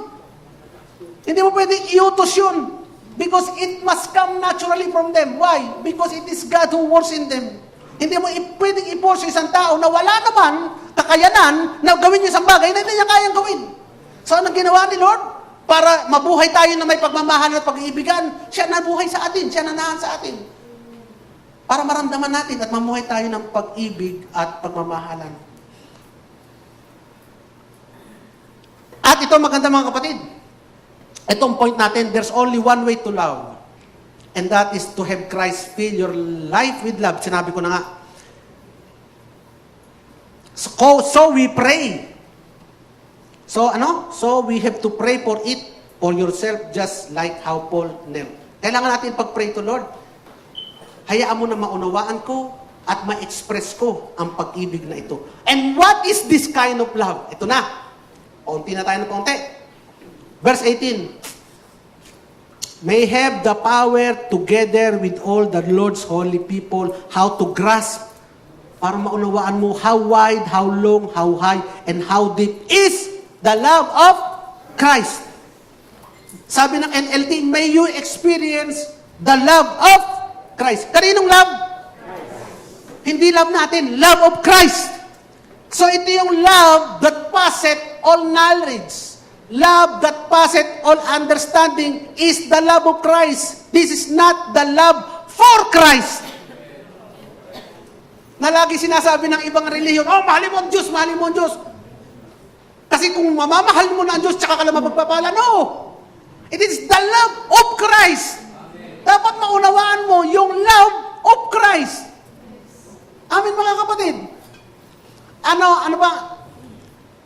Hindi mo pwedeng iutos yun. Because it must come naturally from them. Why? Because it is God who works in them. Hindi mo pwedeng i-force isang tao na wala naman kakayanan na gawin niya isang bagay na hindi niya kayang gawin. So, anong ginawa ni Lord? Para mabuhay tayo na may pagmamahal at pag-iibigan, siya nabuhay sa atin, siya nanahan sa atin. Para maramdaman natin at mamuhay tayo ng pag-ibig at pagmamahalan. At ito maganda mga kapatid. Itong point natin, there's only one way to love. And that is to have Christ fill your life with love. Sinabi ko na nga. So we pray. So we have to pray for it, for yourself, just like how Paul knelt. Kailangan natin pag-pray to Lord. Hayaan mo na maunawaan ko at ma-express ko ang pag-ibig na ito. And what is this kind of love? Ito na. Paunti na tayo ng paunti. Verse 18. May have the power together with all the Lord's holy people how to grasp, para maunawaan mo how wide, how long, how high, and how deep is the love of Christ. Sabi ng NLT, may you experience the love of Christ. Kaninong love? Christ. Hindi love natin, love of Christ. So ito yung love that passeth all knowledge. Love that passeth all understanding is the love of Christ. This is not the love for Christ. Na lagi sinasabi ng ibang relihiyon, mahalin mo ang Diyos, mahalin mo ang Diyos. Kasi kung mamamahal mo na ang Diyos, tsaka ka lang mapagpapala. No! It is the love of Christ. Dapat maunawaan mo yung love of Christ. Amin mga kapatid. Ano ba?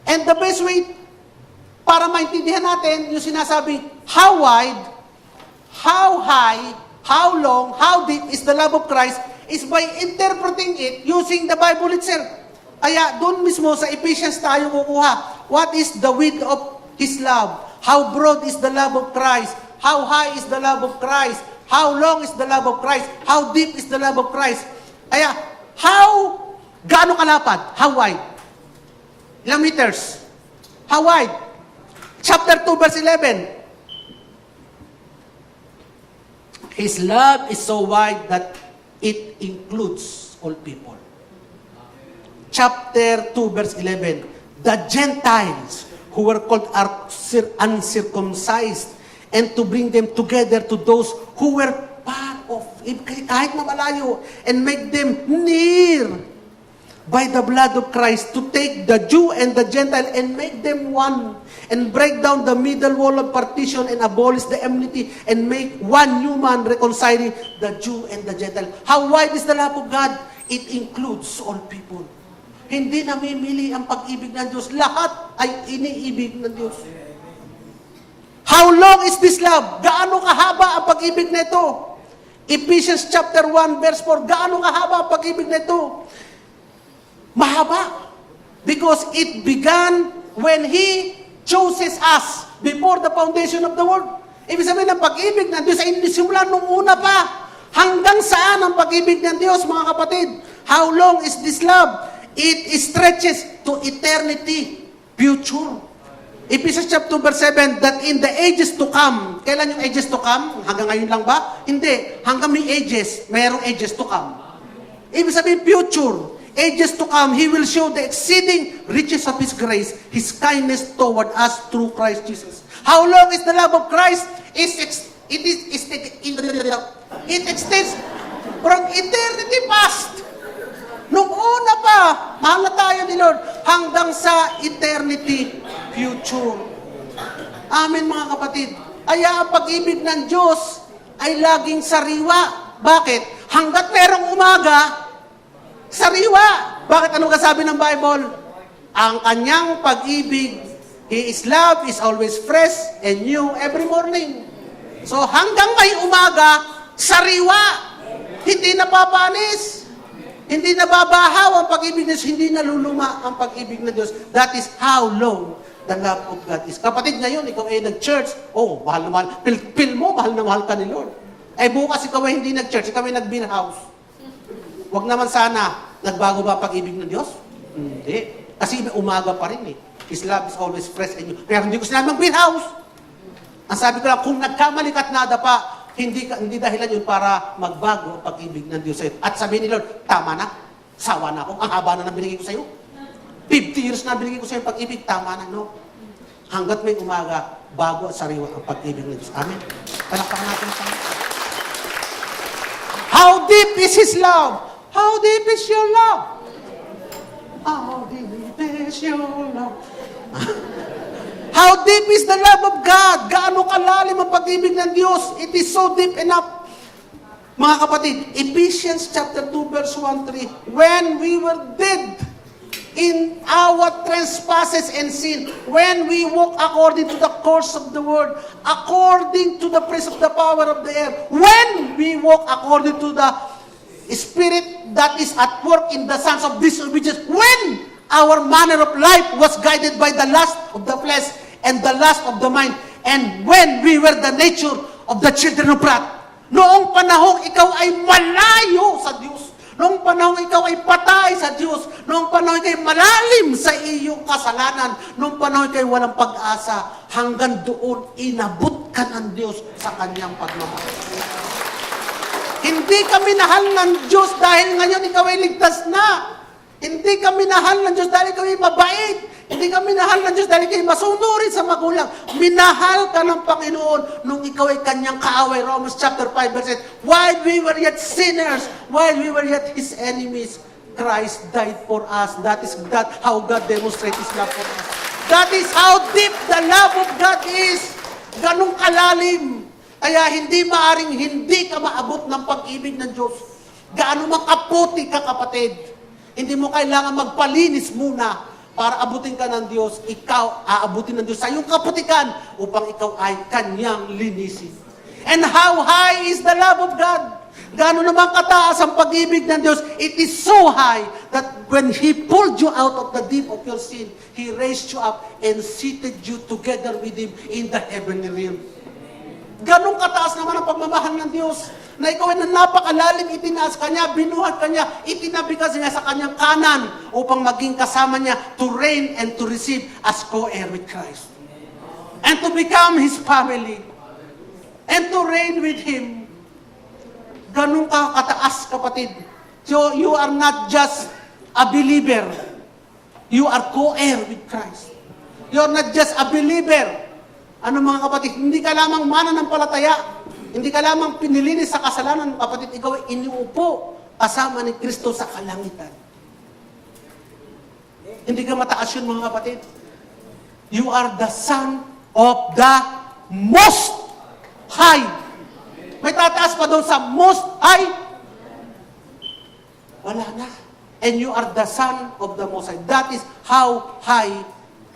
And the best way, para maintindihan natin yung sinasabi, how wide, how high, how long, how deep is the love of Christ is by interpreting it using the Bible itself. Kaya doon mismo sa Ephesians tayo kukuha. What is the width of His love? How broad is the love of Christ? How high is the love of Christ? How long is the love of Christ? How deep is the love of Christ? Kaya, gaano kalapad? How wide? Ilang meters? How wide? Chapter 2, verse 11. His love is so wide that it includes all people. Chapter 2, verse 11. The Gentiles who were called uncircumcised, and to bring them together to those who were far off, kahit na malayo, and make them near by the blood of Christ, to take the Jew and the Gentile and make them one, and break down the middle wall of partition and abolish the enmity, and make one new man, reconciling the Jew and the Gentile. How wide is the love of God? It includes all people. Hindi namimili ang pag-ibig ng Diyos. Lahat ay iniibig ng Diyos. How long is this love? Gaano kahaba ang pag-ibig na ito? Ephesians chapter 1 verse 4, gaano kahaba ang pag-ibig na ito? Mahaba. Because it began when He chooses us before the foundation of the world. Ibig sabihin ng pag-ibig ng Diyos ay simula nung una pa. Hanggang saan ang pag-ibig ng Diyos, mga kapatid? How long is this love? It stretches to eternity, future. Ephesians chapter 2 verse 7, that in the ages to come, kailan yung ages to come? Hanggang ngayon lang ba? Hindi. Hanggang may ages, mayroong ages to come. Ibig sabihin, future. Ages to come, He will show the exceeding riches of His grace, His kindness toward us through Christ Jesus. How long is the love of Christ? It extends from eternity past. Nung una pa, mahal na tayo ni Lord, hanggang sa eternity future. Amen, mga kapatid. Kaya ang pag-ibig ng Diyos ay laging sariwa. Bakit? Hanggat merong umaga, sariwa. Bakit? Ano kasabi ng Bible? Ang kanyang pag-ibig, His love is always fresh and new every morning. So hanggang may umaga, sariwa. Hindi napapanis. Hindi nababahaw ang pag-ibig ng Diyos, hindi naluluma ang pag-ibig ng Diyos. That is how long the love of God is. Kapatid, ngayon, ikaw ay nag-church, mahal na mahal. Feel mo, mahal na mahal ka ni Lord. Bukas ikaw ay hindi nag-church, ikaw ay nag-beer house. Huwag naman sana, nagbago ba ang pag-ibig ng Diyos? Hindi. Kasi may umaga pa rin eh. His love is always fresh and new. Pero hindi ko sinabi mag-beer house. Ang sabi ko lang, kung nagkamali ka't nada pa, hindi dahilan yun para magbago ang pag-ibig ng Diyos sa'yo. At sabihin ni Lord, tama na, sawa na ako, ang haba na binigay ko sa'yo. 50 years na binigay ko sa'yo pag-ibig, tama na, no? Hanggat may umaga, bago at sariwa ang pag-ibig ng Diyos. Amen? Palakpakan natin sa How deep is His love? How deep is your love? How deep is your love? How deep is the love of God? Gaano kalalim ang pag-ibig ng Diyos? It is so deep enough. Mga kapatid, Ephesians chapter 2 verse 1-3, when we were dead in our trespasses and sin, when we walk according to the course of the world, according to the prince of the power of the air, when we walk according to the spirit that is at work in the sons of disobedience, when our manner of life was guided by the lust of the flesh and the lust of the mind. And when we were the nature of the children of wrath. Noong panahong ikaw ay malayo sa Diyos. Noong panahong ikaw ay patay sa Diyos. Noong panahong ikaw ay malalim sa iyong kasalanan. Noong panahong ikaw ay walang pag-asa. Hanggang doon, inabot ka ng Diyos sa kanyang pagmamahal. Hindi ka minahal ng Diyos dahil ngayon ikaw ay ligtas na. Hindi ka minahal ng Diyos dahil ikaw ay mabait. Hindi ka minahal ng Diyos dahil ikaw ay masunurin sa magulang. Minahal ka ng Panginoon nung ikaw ay kanyang kaaway. Romans chapter 5 verse 8. While we were yet sinners, while we were yet His enemies, Christ died for us. That is how God demonstrates His love for us. That is how deep the love of God is. Ganong kalalim. Kaya hindi maaring hindi ka maabot ng pag-ibig ng Diyos. Gaano makaputi ka, kapatid. Hindi mo kailangan magpalinis muna para abutin ka ng Diyos, ikaw aabutin ng Diyos sa iyong kaputikan upang ikaw ay Kanyang linisin. And how high is the love of God? Gaano naman kataas ang pag-ibig ng Diyos? It is so high that when He pulled you out of the deep of your sin, He raised you up and seated you together with Him in the heavenly realm. Ganong kataas naman ang pagmamahal ng Diyos na ikaw ay napakalalim, itinaas ka niya, binuhat ka niya, itinabi ka niya sa kanyang kanan upang maging kasama niya to reign and to receive as co-heir with Christ. And to become His family. And to reign with Him. Ganun ka kataas, kapatid. So, you are not just a believer. You are co-heir with Christ. You are not just a believer. Ano mga kapatid? Hindi ka lamang mananampalataya. Hindi ka lamang pinilinis sa kasalanan, kapatid. Ikaw ay iniupo kasama ni Kristo sa kalangitan. Hindi ka mataas yun, mga kapatid. You are the Son of the Most High. May tataas pa doon sa Most High? Wala na. And you are the Son of the Most High. That is how high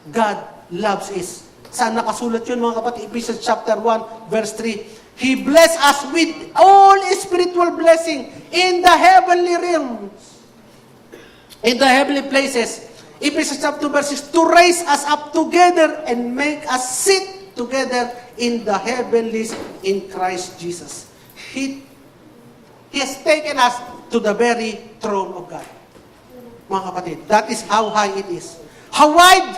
God loves us. Saan nakasulat yun, mga kapatid? Ephesians chapter 1, verse 3. He blessed us with all spiritual blessing in the heavenly realms. In the heavenly places. Ephesians chapter 2, verse 6. To raise us up together and make us sit together in the heavenlies in Christ Jesus. He has taken us to the very throne of God. Mga kapatid, that is how high it is. How wide?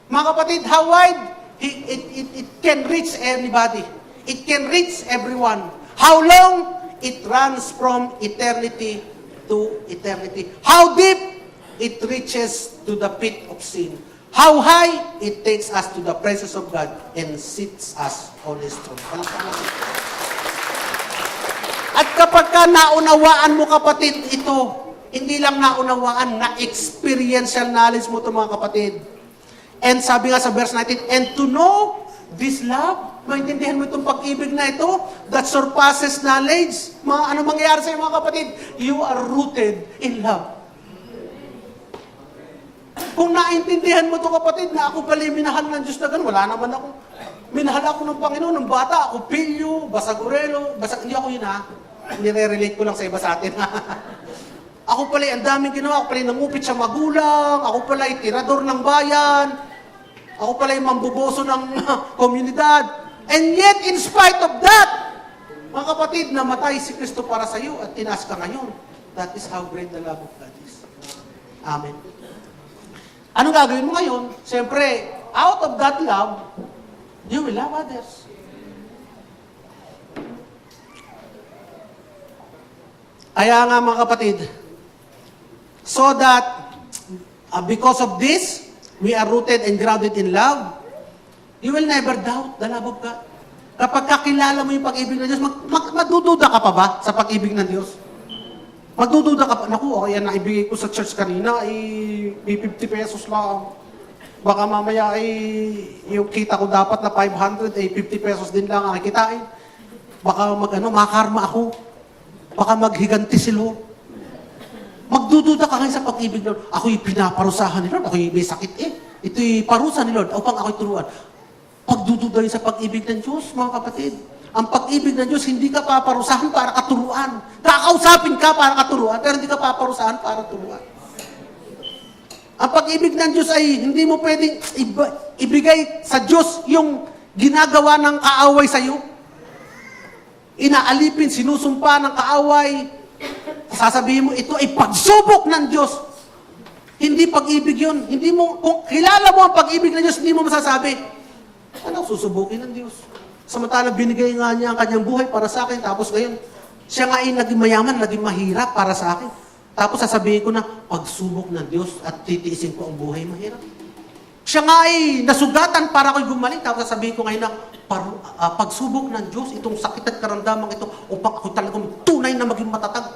Mga kapatid, how wide? It can reach anybody. It can reach everyone. How long? It runs from eternity to eternity. How deep? It reaches to the pit of sin. How high? It takes us to the presence of God and sits us on His throne. At kapag ka naunawaan mo, kapatid, ito, hindi lang naunawaan, na-experiential knowledge mo ito, mga kapatid. And sabi nga sa verse 19, and to know this love, maintindihan mo itong pag-ibig na ito that surpasses knowledge. Ano mangyayari sa iyo, mga kapatid? You are rooted in love. Kung naintindihan mo ito, kapatid, na ako pala yung minahal ng Diyos na gano'n, wala naman ako. Minahal ako ng Panginoon, ng bata, ako pilyo, basagurelo, hindi ako yun ha. Nire-relate ko lang sa iba sa atin. Ako pala, ang daming ginawa, ako pala yung nangupit sa magulang, ako pala yung tirador ng bayan, ako pala yung mambuboso ng komunidad. And yet, in spite of that, mga kapatid, namatay si Kristo para sa iyo at tinaas ka ngayon. That is how great the love of God is. Amen. Anong gagawin mo ngayon? Siyempre, out of that love, you will love others. Kaya nga, mga kapatid, so that because of this, we are rooted and grounded in love, you will never doubt the love of God. Kapag kakilala mo yung pag-ibig ng Diyos, magdududa ka pa ba sa pag-ibig ng Diyos? Magdududa ka pa, naku, okay, yan naibigay ko sa church kanina, may 50 pesos lang. Baka mamaya yung kita ko dapat na 500, 50 pesos din lang ang kitain. Baka makarma ako. Baka maghiganti si Lord. Magdududa ka ngayon sa pag-ibig ng Lord. Ako'y pinaparusahan ni Lord. Ako'y may sakit Ito'y parusa ni Lord upang ako'y turuan. Pagdududa sa pag-ibig ng Diyos, mga kapatid. Ang pag-ibig ng Diyos, hindi ka paparusahan para katuruan. Kakausapin ka para katuruan, pero hindi ka paparusahan para turuan. Ang pag-ibig ng Diyos ay hindi mo pwedeng ibigay sa Diyos yung ginagawa ng kaaway sa iyo. Inaalipin, sinusumpa ng kaaway. Sasabihin mo, ito ay pagsubok ng Diyos. Hindi pag-ibig yun. Hindi mo, kung kilala mo ang pag-ibig ng Diyos, hindi mo masasabi, ano, susubukin ng Diyos. Samantalang binigay nga niya ang kanyang buhay para sa akin, tapos ngayon, siya nga ay naging mayaman, naging mahirap para sa akin. Tapos sasabihin ko na, pagsubok ng Diyos at titiisin ko ang buhay mahirap. Siya nga ay nasugatan para ako'y gumaling, tapos sasabihin ko ngayon na, pagsubok ng Diyos, itong sakit at karamdaman ito, upang ako talagang tunay na maging matatag.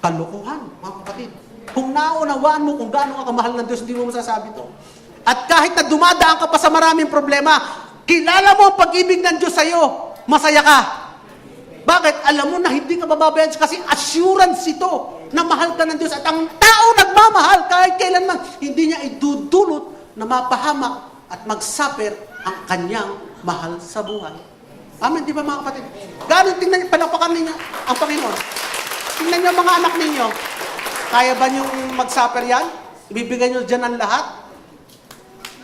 Kalokohan, mga kapatid. Kung naunawaan mo kung gaano ka kamahal ng Diyos, hindi mo masasabi ito. At kahit na dumadaan ka pa sa maraming problema, kilala mo ang pag-ibig ng Diyos sa iyo, masaya ka. Bakit? Alam mo na hindi ka bababayan kasi assurance ito na mahal ka ng Diyos. At ang tao nagmamahal kahit kailanman, hindi mapahamak at mag-suffer ang kanyang mahal sa buhay. Amen, di ba mga kapatid? Gano'n tingnan, palapakan ninyo ang Panginoon. Tingnan niyo mga anak ninyo. Kaya ba niyong mag-suffer yan? Ibibigay niyo dyan ang lahat?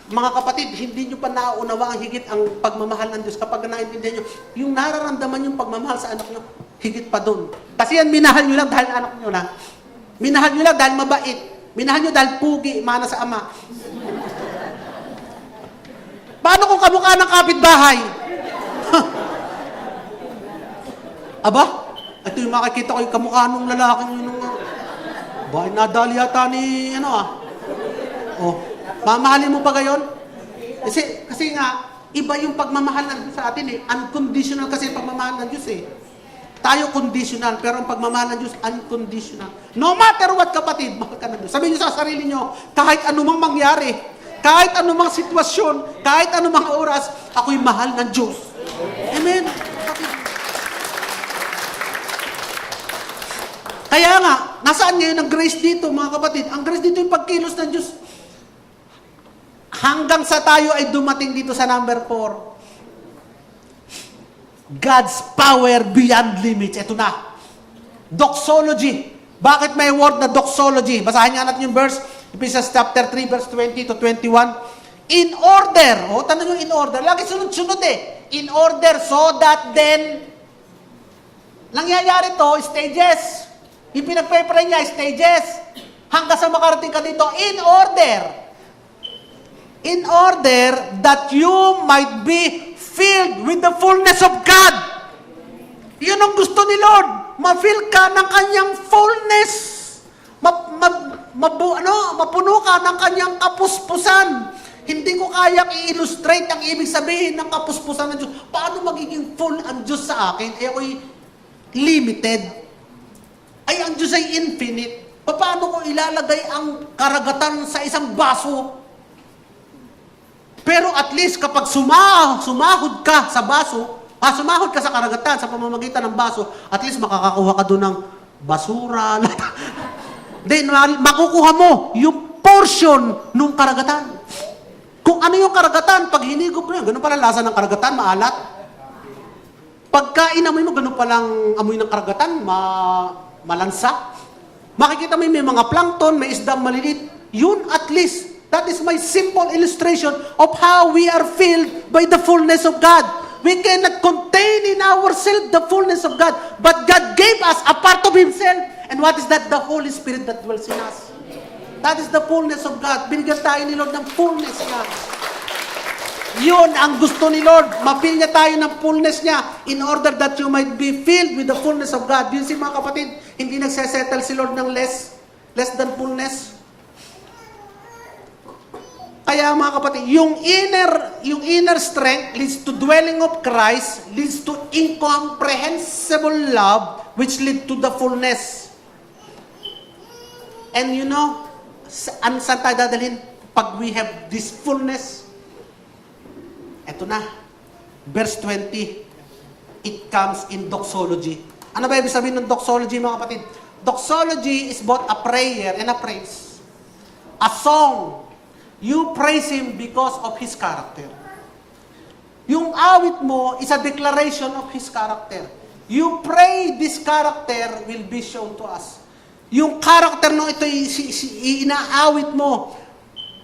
Mga kapatid, hindi nyo pa nauunawa ang higit ang pagmamahal ng Diyos. Kapag naintindihan nyo, yung nararamdaman yung pagmamahal sa anak nyo, higit pa doon. Kasi yan, minahal nyo lang dahil anak nyo na. Minahal nyo lang dahil mabait. Minahal nyo dahil pugi, mana sa ama. Paano kung kamukha ng kapitbahay? Aba, ito yung makikita ko yung kamukha ng lalaking yun. Bahay nadali yata ni, Oh, mamahalin mo pa gayon? Kasi nga, iba yung pagmamahal ng Diyos sa atin eh. Unconditional kasi yung pagmamahal ng Diyos eh. Tayo conditional, pero ang pagmamahal ng Diyos, unconditional. No matter what, kapatid, mahal ka ng Diyos. Sabihin niyo sa sarili niyo, kahit anumang mangyari, kahit anumang sitwasyon, kahit anumang oras, ako'y mahal ng Diyos. Amen. Kaya nga, nasaan ngayon ang grace dito, mga kapatid? Ang grace dito yung pagkilos ng Diyos. Hanggang sa tayo ay dumating dito sa number 4. God's power beyond limits. Ito na. Doxology. Bakit may word na doxology? Basahin nga natin yung verse. Ephesians chapter 3, verse 20 to 21. In order. Tanong yung in order. Lagi sunod-sunod eh. In order so that then, nangyayari to, stages. Yung pinagpapray niya, stages. Hanggang sa makarating ka dito, in order. In order that you might be filled with the fullness of God. Yun ang gusto ni Lord. Ma-fill ka ng kanyang fullness. Mapuno ka ng kanyang kapuspusan. Hindi ko kayang i-illustrate ang ibig sabihin ng kapuspusan ng Diyos. Paano magiging full ang Diyos sa akin? Ako'y limited. Ang Diyos ay infinite. Paano ko ilalagay ang karagatan sa isang baso? Pero at least kapag sumahod ka sa baso, sumahod ka sa karagatan sa pamamagitan ng baso, at least makakakuha ka doon ng basura. Then, makukuha mo yung portion ng karagatan. Kung ano yung karagatan, pag hinigop mo yun, ganun pala lasa ng karagatan, maalat. Pagka inamoy mo, ganun palang amoy ng karagatan, malansa. Makikita mo may mga plankton, may isdang malilit. Yun at least, that is my simple illustration of how we are filled by the fullness of God. We cannot contain in ourselves the fullness of God, but God gave us a part of Himself. And what is that? The Holy Spirit that dwells in us. That is the fullness of God. Binigyan tayo ni Lord ng fullness niya. Yun ang gusto ni Lord. Mapil niya tayo ng fullness niya in order that you might be filled with the fullness of God. Yun si mga kapatid, hindi nagsesettle si Lord ng less than fullness. Kaya mga kapatid, yung inner strength leads to dwelling of Christ, leads to incomprehensible love, which lead to the fullness. And you know, saan tayo dadalhin pag we have this fullness? Eto na, verse 20, it comes in doxology. Ano ba ibig sabihin ng doxology, mga kapatid? Doxology is both a prayer and a praise. A song. You praise Him because of His character. Yung awit mo is a declaration of His character. You pray, this character will be shown to us. Yung character no ito inaawit mo.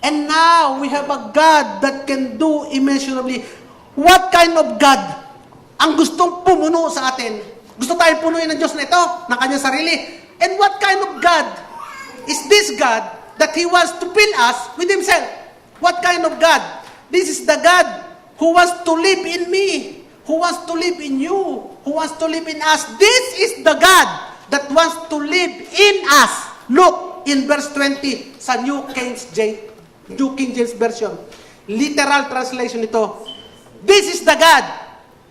And now, we have a God that can do immeasurably. What kind of God ang gustong pumuno sa atin? Gusto tayong punuin ng Diyos na ito, ng kanyang sarili. And what kind of God is this God that He wants to fill us with Himself? What kind of God? This is the God who wants to live in me, who wants to live in you, who wants to live in us. This is the God that wants to live in us. Look in verse 20 sa New King James Version. Literal translation ito. This is the God.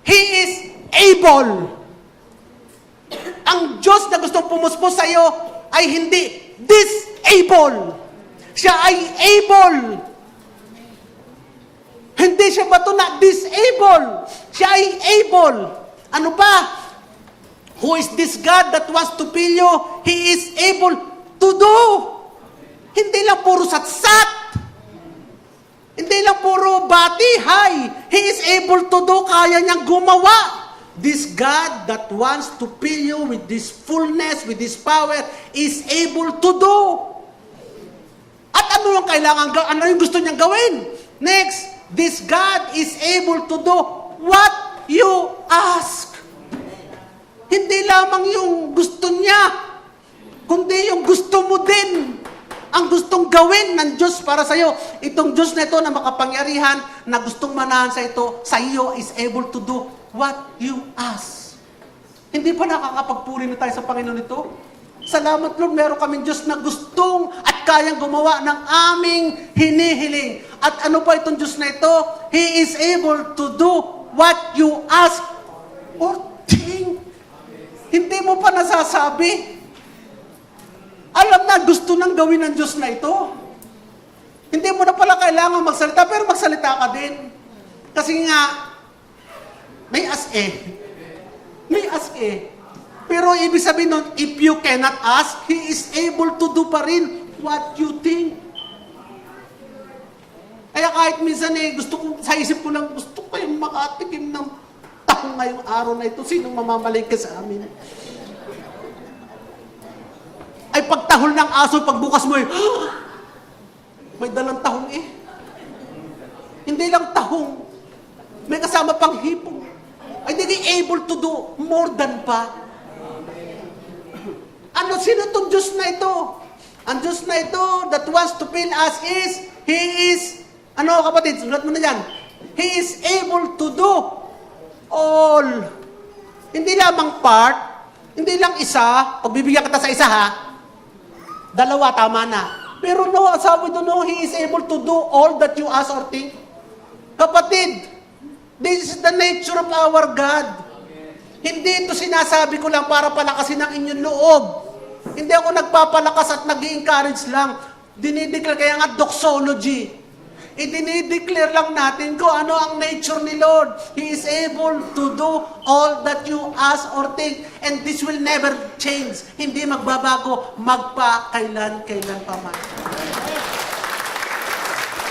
He is able. Ang Diyos na gustong pumuspos sa iyo ay hindi disable. Siya ay able. Hindi siya bato na disable. Siya ay able. Ano pa? Who is this God that wants to fill you? He is able to do. Hindi lang puro satsat. magbati-hay. He is able to do, kaya niyang gumawa. This God that wants to fill you with this fullness, with this power, is able to do. At ano yung kailangan, ano yung gusto niyang gawin? Next, this God is able to do what you ask. Hindi lamang yung gusto niya, kundi yung gusto mo din. Ang gustong gawin ng Diyos para sa iyo. Itong Diyos na ito na makapangyarihan, na gustong manahan sa iyo is able to do what you ask. Hindi pa nakakapagpuri na tayo sa Panginoon ito? Salamat Lord, meron kaming Diyos na gustong at kayang gumawa ng aming hinihiling. At ano pa itong Diyos na ito? He is able to do what you ask or think. Hindi mo pa nasasabi. Alam na, gusto nang gawin ng Diyos na ito. Hindi mo na pala kailangan magsalita, pero magsalita ka din. Kasi nga, may as eh. May as eh. Pero ibig sabihin nun, if you cannot ask, He is able to do pa rin what you think. Kaya kahit minsan gusto ko, sa isip ko lang, gusto ko yung makatikim ng tahong ngayong araw na ito. Sinong mamamalingke sa amin? Ay pagtahol ng aso, pagbukas mo may dalang tahong eh. Hindi lang tahong. May kasama pang hipong. Ay hindi able to do more than pa. Ano, sino itong Diyos na ito? Ang Diyos na ito that wants to fill us is, He is, ano kapatid, sulat mo na yan. He is able to do all. Hindi lamang part, hindi lang isa, pagbibigyan kita sa isa ha, dalawa, tama na. Pero no, sabi doon, no, He is able to do all that you ask or think. Kapatid, this is the nature of our God. Hindi ito sinasabi ko lang para palakasin ang inyong loob. Hindi ako nagpapalakas at nag-i-encourage lang. Dinideclare, kaya nga doxology. Idinideclare lang natin ko ano ang nature ni Lord. He is able to do all that you ask or think. And this will never change. Hindi magbabago, magpa-kailan pa man.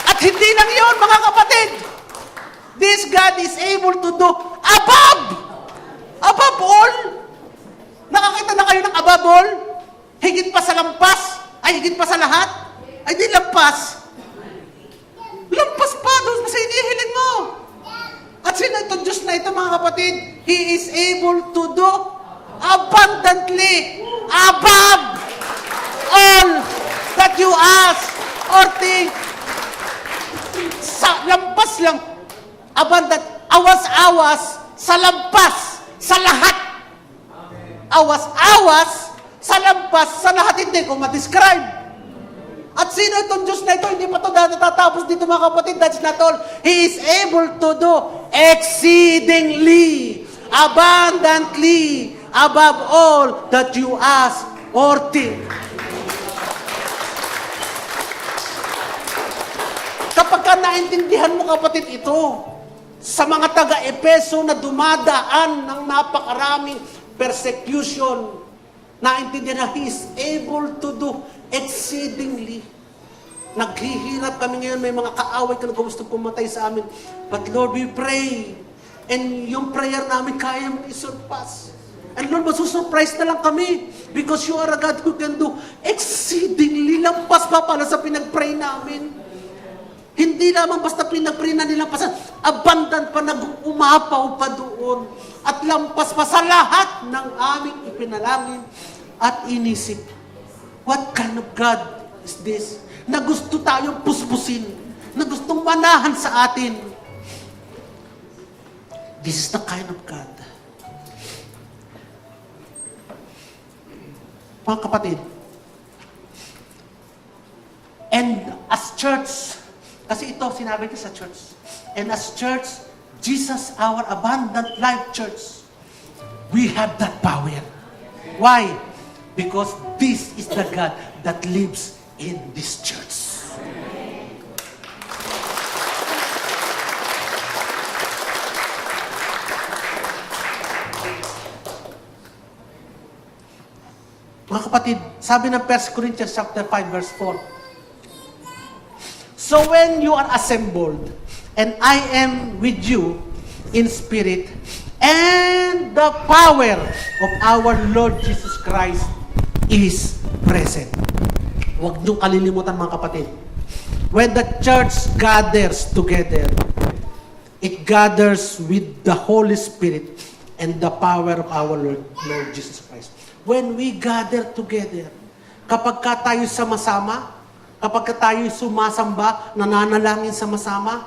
At hindi lang yun, mga kapatid. This God is able to do above all. Nakakita na kayo ng above all? Higit pa sa lampas? Ay, higit pa sa lahat? Ay, di lampas. Lampas pa doon sa inihiling mo. At sino itong Diyos na ito, mga kapatid? He is able to do abundantly above all that you ask or think. Sa lampas lang. Abundant. Awas-awas sa lampas. Sa lahat. Awas-awas sa lampas. Sa lahat hindi ko ma-describe. At sino itong Diyos na ito? Hindi pa ito natatapos dito, mga kapatid. That's not all. He is able to do exceedingly, abundantly, above all that you ask or think. Kapag ka naintindihan mo, kapatid, ito, sa mga taga-Epeso na dumadaan ng napakaraming persecution, naintindihan na He is able to do exceedingly. Naghihirap kami ngayon, may mga kaaway ka na gusto pumatay sa amin. But Lord, we pray. And yung prayer namin, kaya mo isurpass. And Lord, masusurprise na lang kami. Because you are a God who can do exceedingly. Lampas pa pala sa pinag-pray namin. Hindi lamang basta pinag-pray na nilampasan. Abundant pa, nag-umapaw pa doon. At lampas pa sa lahat ng aming ipinalangin at inisip. What kind of God is this? Na gusto tayong puspusin. Na gustong manahan sa atin. This is the kind of God. Mga kapatid, and as church, kasi ito sinabi ko sa church, and as church, Jesus, our abundant life church, we have that power. Why? Because this is the God that lives in this church. Mga kapatid, sabi ng 1 Corinthians chapter 5 verse 4. So when you are assembled, and I am with you in spirit, and the power of our Lord Jesus Christ is present. Huwag niyong kalilimutan mga kapatid. When the church gathers together, it gathers with the Holy Spirit and the power of our Lord Jesus Christ. When we gather together, kapag ka tayo sama-sama, kapag ka tayo sumasamba, nananalangin sama-sama,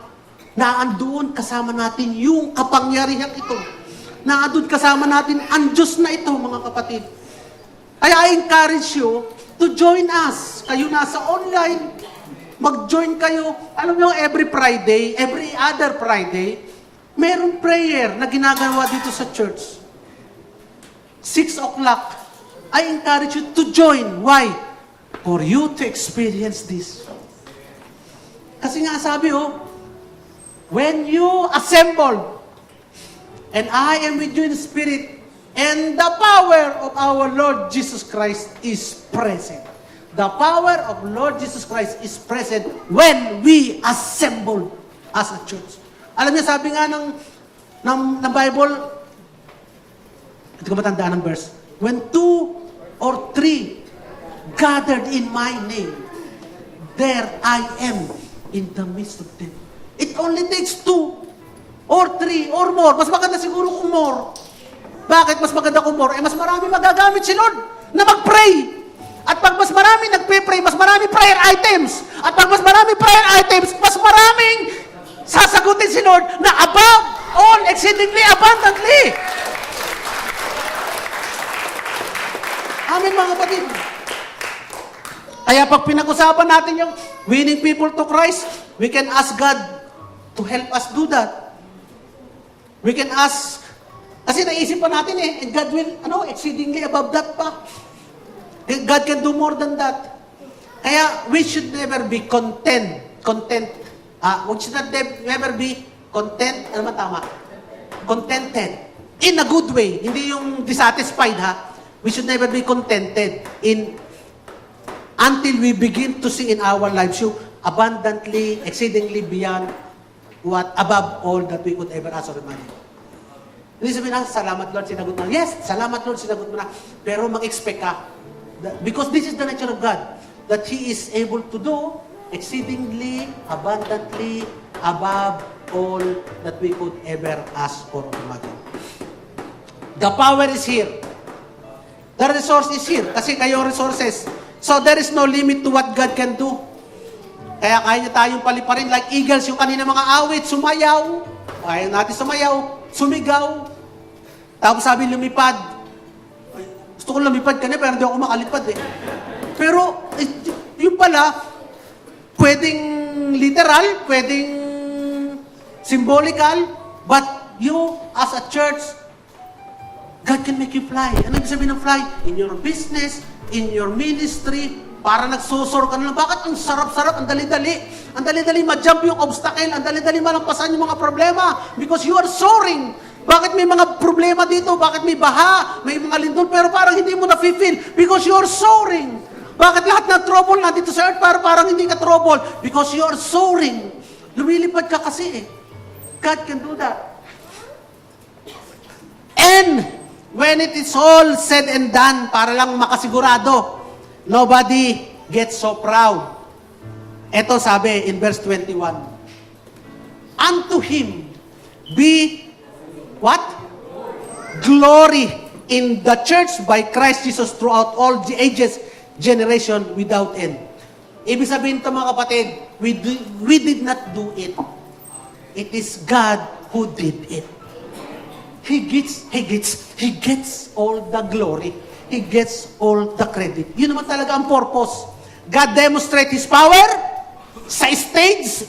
naandoon kasama natin yung kapangyarihan ito. Naandoon kasama natin ang Diyos na ito, mga kapatid. Kaya I encourage you to join us. Kayo nasa online, mag-join kayo. Alam nyo, every Friday, every other Friday, merong prayer na ginagawa dito sa church. 6 o'clock. I encourage you to join. Why? For you to experience this. Kasi nga sabi, when you assemble, and I am with you in spirit, and the power of our Lord Jesus Christ is present. The power of Lord Jesus Christ is present when we assemble as a church. Alam niyo, sabi nga ng Bible, hindi ko matandaan ng verse, when 2 or 3 gathered in my name, there I am in the midst of them. It only takes 2 or 3 or more. Mas maganda siguro kung more. Bakit mas maganda kung more? Mas marami magagamit si Lord na mag-pray. At pag mas marami nagpe-pray, mas marami prayer items. At pag mas marami prayer items, mas maraming sasagutin si Lord na above all, exceedingly abundantly. Amen, mga kapatid. Kaya pag pinag-usapan natin yung winning people to Christ, we can ask God to help us do that. We can ask, kasi naisip pa natin and God will, exceedingly above that pa. God can do more than that. Kaya we should never be content. We should never be content, ano man tama? Contented. In a good way. Hindi yung dissatisfied, ha? We should never be contented until we begin to see in our lives you abundantly, exceedingly beyond what above all that we could ever ask or imagine. Hindi sabihin na, salamat Lord, sinagot mo na. Yes, salamat Lord, sinagot mo na. Pero mag-expect ka. Because this is the nature of God. That He is able to do exceedingly, abundantly, above all that we could ever ask or imagine. The power is here. The resource is here. Kasi kayo resources. So there is no limit to what God can do. Kaya kaya niya tayong paliparin like eagles, yung kanina mga awit, sumayaw. Kaya natin sumayaw, sumigaw. Tapos sabi lumipad. Gusto ko lumipad kanina pero hindi ako makalipad eh. Pero yung pala, pwedeng literal, pwedeng symbolical, but you as a church, God can make you fly. Ano ibig sabihin ng fly? In your business, in your ministry, para nagsusor ka na lang. Bakit? Ang sarap-sarap, ang dali-dali. Ang dali-dali ma-jump yung obstacle, ang dali-dali malampasan yung mga problema. Because you are soaring. Bakit may mga problema dito? Bakit may baha? May mga lindol, pero parang hindi mo na-feel? Because you are soaring. Bakit lahat ng trouble na dito sa earth, parang hindi ka trouble? Because you are soaring. Lumilipad ka kasi eh. God can do that. And when it is all said and done, para lang makasigurado, nobody gets so proud. Ito sabi in verse 21. Unto Him be what? Glory in the church by Christ Jesus throughout all the ages, generation without end. Ibig sabihin ito mga kapatid, we did not do it. It is God who did it. He gets all the glory. He gets all the credit. Yun naman talaga ang purpose. God demonstrate His power sa stage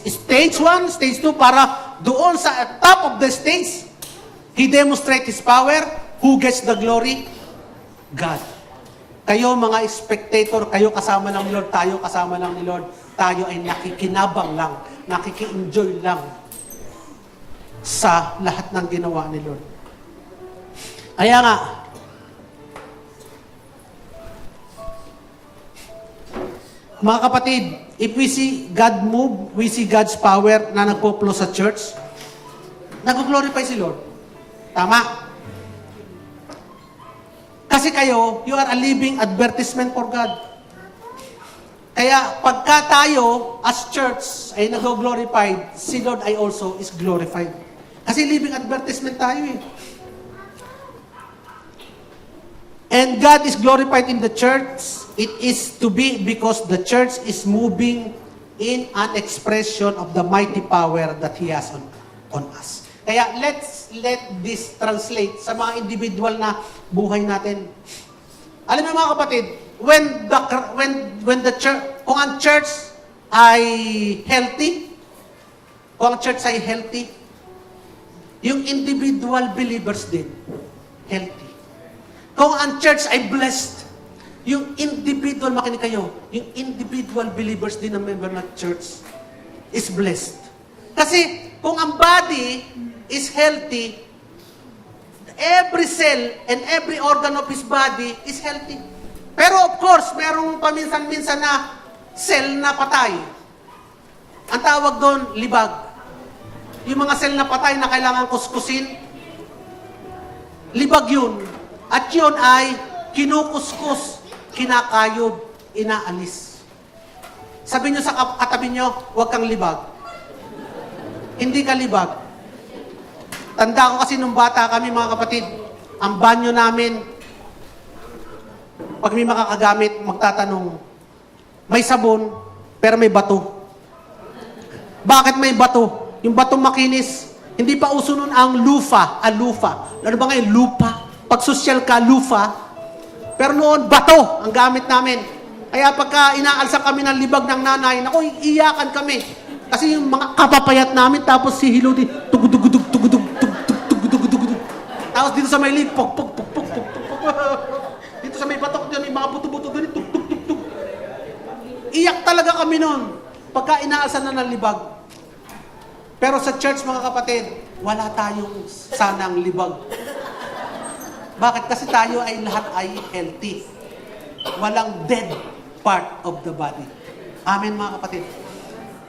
1, stage 2, para doon sa top of the stage, He demonstrate His power. Who gets the glory? God. Kayo mga spectator, kayo kasama ng Lord, tayo kasama ng Lord, tayo ay nakikinabang lang, nakiki-enjoy lang sa lahat ng ginawa ni Lord. Kaya nga, Mga kapatid, if we see God move, we see God's power na nagpo-flow sa church, nag-glorify si Lord. Tama? Kasi kayo, you are a living advertisement for God. Kaya pagka tayo as church ay nag-glorified, si Lord ay also is glorified. Kasi living advertisement tayo eh. And God is glorified in the church. It is to be because the church is moving in an expression of the mighty power that He has on us. Kaya let this translate sa mga individual na buhay natin. Alam niyo mga kapatid, when the church, kung ang church ay healthy, yung individual believers din healthy. Kung ang church ay blessed, yung individual, makinig kayo, yung individual believers din ng member ng church is blessed. Kasi kung ang body is healthy, every cell and every organ of his body is healthy. Pero of course, merong paminsan-minsan na cell na patay. Ang tawag doon, libag. Yung mga cell na patay na kailangan kuskusin, libag yun. At yun ay kinukuskus, kinakayod, inaalis. Sabi nyo sa katabi nyo, huwag kang libag. Hindi ka libag. Tanda ko kasi nung bata kami mga kapatid, ang banyo namin, pag may makakagamit, magtatanong, may sabon, pero may bato. Bakit may bato? Yung bato makinis, hindi pa uso nun ang lufa. Ano ba ngayon? Lupa. Pag social ka, lufa. Pero noon, bato ang gamit namin. Kaya pagka inaalsa kami ng libag ng nanay, naku, iiyakan kami. Kasi yung mga kapapayat namin, tapos si Hiludi, tugudugudug. Tapos dito sa may lip, pok. Dito sa may batok dyan, yung mga buto-buto doon, tug. Iyak talaga kami noon. Pagka inaalsa na ng libag. Pero sa church, mga kapatid, wala tayong sanang libag. Bakit? Kasi tayo ay lahat ay healthy. Walang dead part of the body. Amen, mga kapatid.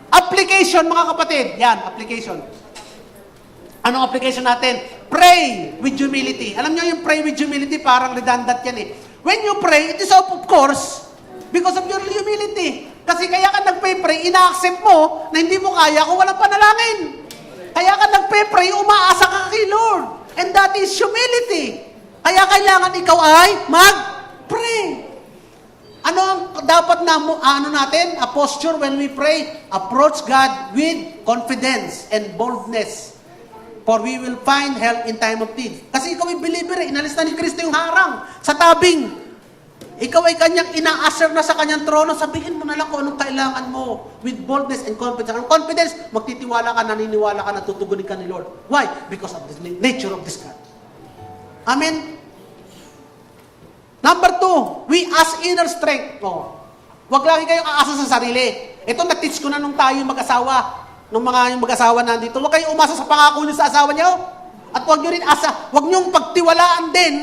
Application, mga kapatid. Yan, application. Anong application natin? Pray with humility. Alam niyo yung pray with humility, parang redundant yan eh. When you pray, it is of course because of your humility. Kasi kaya ka nagpray, ina-accept mo na hindi mo kaya kung walang panalangin. Kaya ka nagpray, umaasa ka kay Lord. And that is humility. Kaya kailangan ikaw ay mag-pray. Ano ang dapat na natin? A posture when we pray, approach God with confidence and boldness. For we will find help in time of need. Kasi ikaw ay believer, inalis na ni Kristo yung harang sa tabing. Ikaw ay kanyang ina-assert na sa kanyang trono, sabihin mo na lang kung anong kailangan mo with boldness and confidence. Ang confidence, magtitiwala ka, naniniwala ka, natutugunin ka ni Lord. Why? Because of the nature of this God. Amen? Number 2, we ask inner strength. Huwag lagi kayong aasa sa sarili. Ito na-teach ko na nung tayo mag-asawa. Nung yung mag-asawa nandito, huwag kayong umasa sa pangako nyo sa asawa nyo. At huwag nyo rin huwag nyo pagtiwalaan din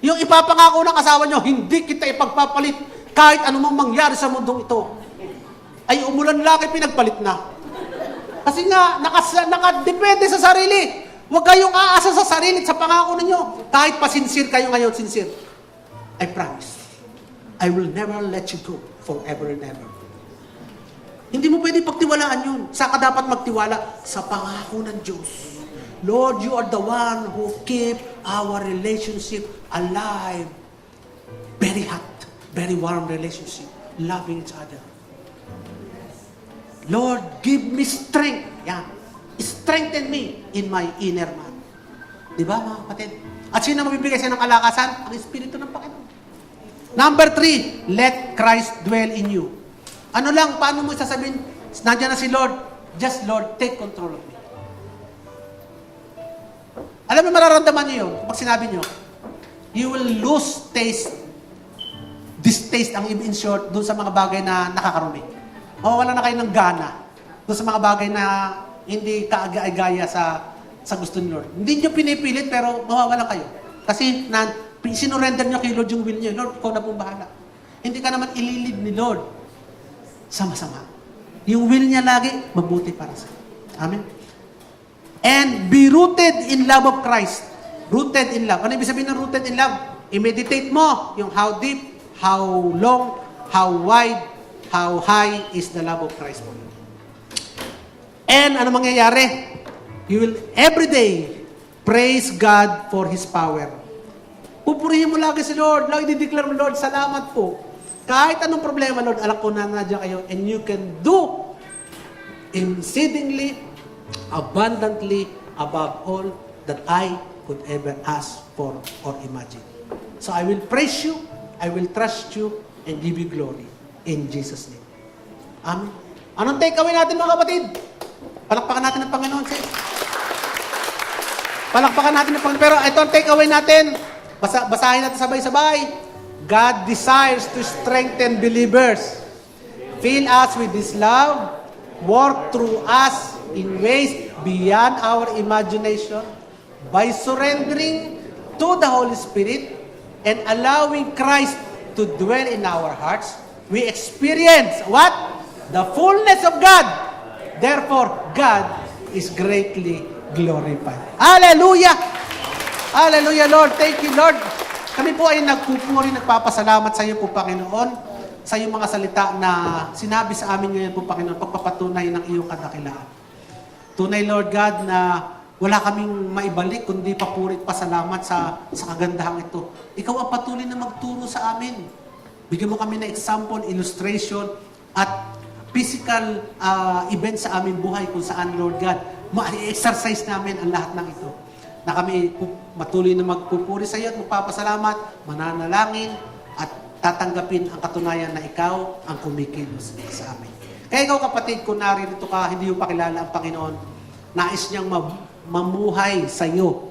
yung ipapangako ng asawa nyo, hindi kita ipagpapalit kahit anumang mangyari sa mundong ito. Ay umulan laki, pinagpalit na. Kasi nga, nakadepende sa sarili. Huwag kayong aasa sa sarili at sa pangako ninyo. Kahit pa sincere kayo ngayon, sincere. I promise, I will never let you go forever and ever. Hindi mo pwede pagtiwalaan yun. Saan ka dapat magtiwala? Sa pangako ng Diyos. Lord, you are the one who keep our relationship alive. Very hot, very warm relationship. Loving each other. Lord, give me strength. Yan. Strengthen me in my inner man. Di ba, mga kapatid? At sino mabibigay siya ng kalakasan? Ang Espiritu ng Panginoon. Number 3, let Christ dwell in you. Ano lang, paano mo sasabihin, nandiyan na si Lord, just Lord, take control of me. Alam mo, mararamdaman niyo yun, pag sinabi niyo, you will lose distaste ang in short, doon sa mga bagay na nakakarumi. Mawawala na kayo ng gana, doon sa mga bagay na hindi kaagaya sa gusto ni Lord. Hindi niyo pinipilit, pero mawawala kayo. Kasi sinurrender niyo kay Lord yung will niyo. Lord, ikaw na pong bahala. Hindi ka naman ililid ni Lord. sa masama. Yung will niya lagi, mabuti para sa iyo. Amen? And be rooted in love of Christ. Rooted in love. Ano ibig sabihin ng rooted in love? I-meditate mo yung how deep, how long, how wide, how high is the love of Christ for you. And ano mangyayari? You will every day praise God for His power. Pupurihin mo lagi si Lord. Lagi dideclare mo, Lord, salamat po. Kahit anong problema, Lord, alam ko na nandiyan kayo. And you can do exceedingly, abundantly, above all that I could ever ask for or imagine. So I will praise you, I will trust you, and give you glory. In Jesus' name. Amen. Anong takeaway natin, mga kapatid? Palakpakan natin ang Panginoon, sis. Palakpakan natin ang Panginoon. Pero ito ang takeaway natin. Basahin natin sabay-sabay. God desires to strengthen believers. Fill us with His love. Work through us in ways beyond our imagination. By surrendering to the Holy Spirit and allowing Christ to dwell in our hearts, we experience what? The fullness of God. Therefore, God is greatly glorified. Hallelujah! Hallelujah, Lord. Thank you, Lord. Kami po ay nagpupuri, nagpapasalamat sa iyo po, Panginoon, sa iyong mga salita na sinabi sa amin ngayon po, Panginoon, pagpapatunay ng iyong kadakilaan. Tunay, Lord God, na wala kaming maibalik kundi papuri at pasalamat sa kagandahang ito. Ikaw ang patuloy na magturo sa amin. Bigyan mo kami ng example, illustration, at physical event sa aming buhay kung saan, Lord God, ma-exercise namin ang lahat ng ito. Na kami matuloy na magpupuri sa iyo at magpapasalamat, mananalangin, at tatanggapin ang katunayan na ikaw ang kumikilos sa amin. Kaya ikaw, kapatid, kung narito ka, hindi mo pakilala ang Panginoon, nais niyang mamuhay sa iyo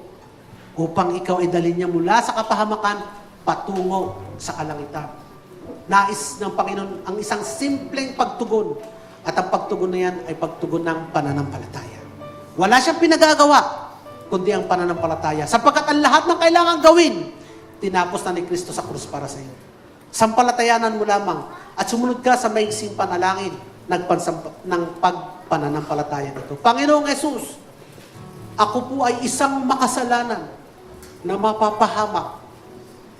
upang ikaw ay dalhin niya mula sa kapahamakan patungo sa kalangitan. Nais ng Panginoon ang isang simpleng pagtugon, at ang pagtugon na yan ay pagtugon ng pananampalataya. Wala siyang pinagagawa kundi ang pananampalataya. Sapagkat ang lahat ng kailangan gawin, tinapos na ni Kristo sa krus para sa iyo. Sampalatayanan mo lamang at sumunod ka sa maiksing panalangin ng pagpananampalataya nito. Panginoong Jesus, ako po ay isang makasalanan na mapapahamak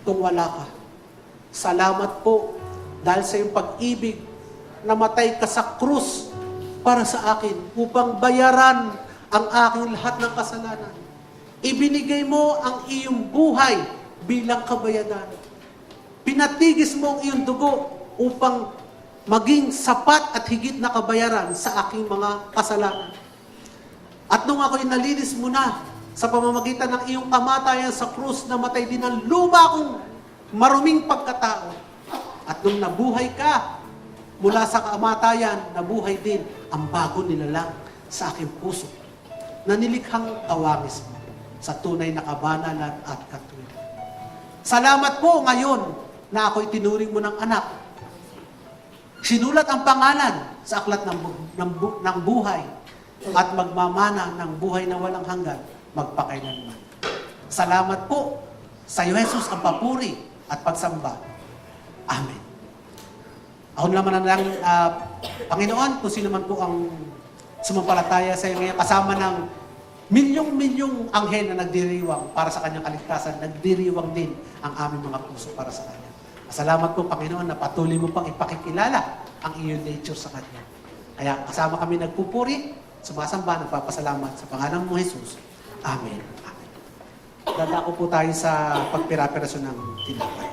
kung wala ka. Salamat po dahil sa iyong pag-ibig, namatay ka sa krus para sa akin upang bayaran ang aking lahat ng kasalanan. Ibinigay mo ang iyong buhay bilang kabayadan. Pinatigis mo ang iyong dugo upang maging sapat at higit na kabayaran sa aking mga kasalanan. At nung ako'y nalinis mo na sa pamamagitan ng iyong kamatayan sa krus, namatay din ang luma kong maruming pagkatao. At nung nabuhay ka mula sa kamatayan, nabuhay din ang bago nilalang sa aking puso na nilikhang kawangis mo sa tunay na kabanalan at katuwiran. Salamat po ngayon na ako'y tinuring mo ng anak. Sinulat ang pangalan sa aklat ng buhay at magmamana ng buhay na walang hanggan magpakailanman. Salamat po sa iyo, Jesus, ang papuri at pagsamba. Amen. Ako naman lang, Panginoon, kung sino man po ang sumampalataya sa iyo ngayon, kasama ng milyong-milyong anghel na nagdiriwang para sa kanyang kaligtasan, nagdiriwang din ang aming mga puso para sa kanya. Salamat po, Panginoon, na patuloy mo pang ipakikilala ang iyong nature sa kanya. Kaya kasama kami nagpupuri, sumasamba, nagpapasalamat sa pangalan mo, Jesus. Amen. Amen. Dadako po tayo sa pagpira-pirasyon ng tinapay.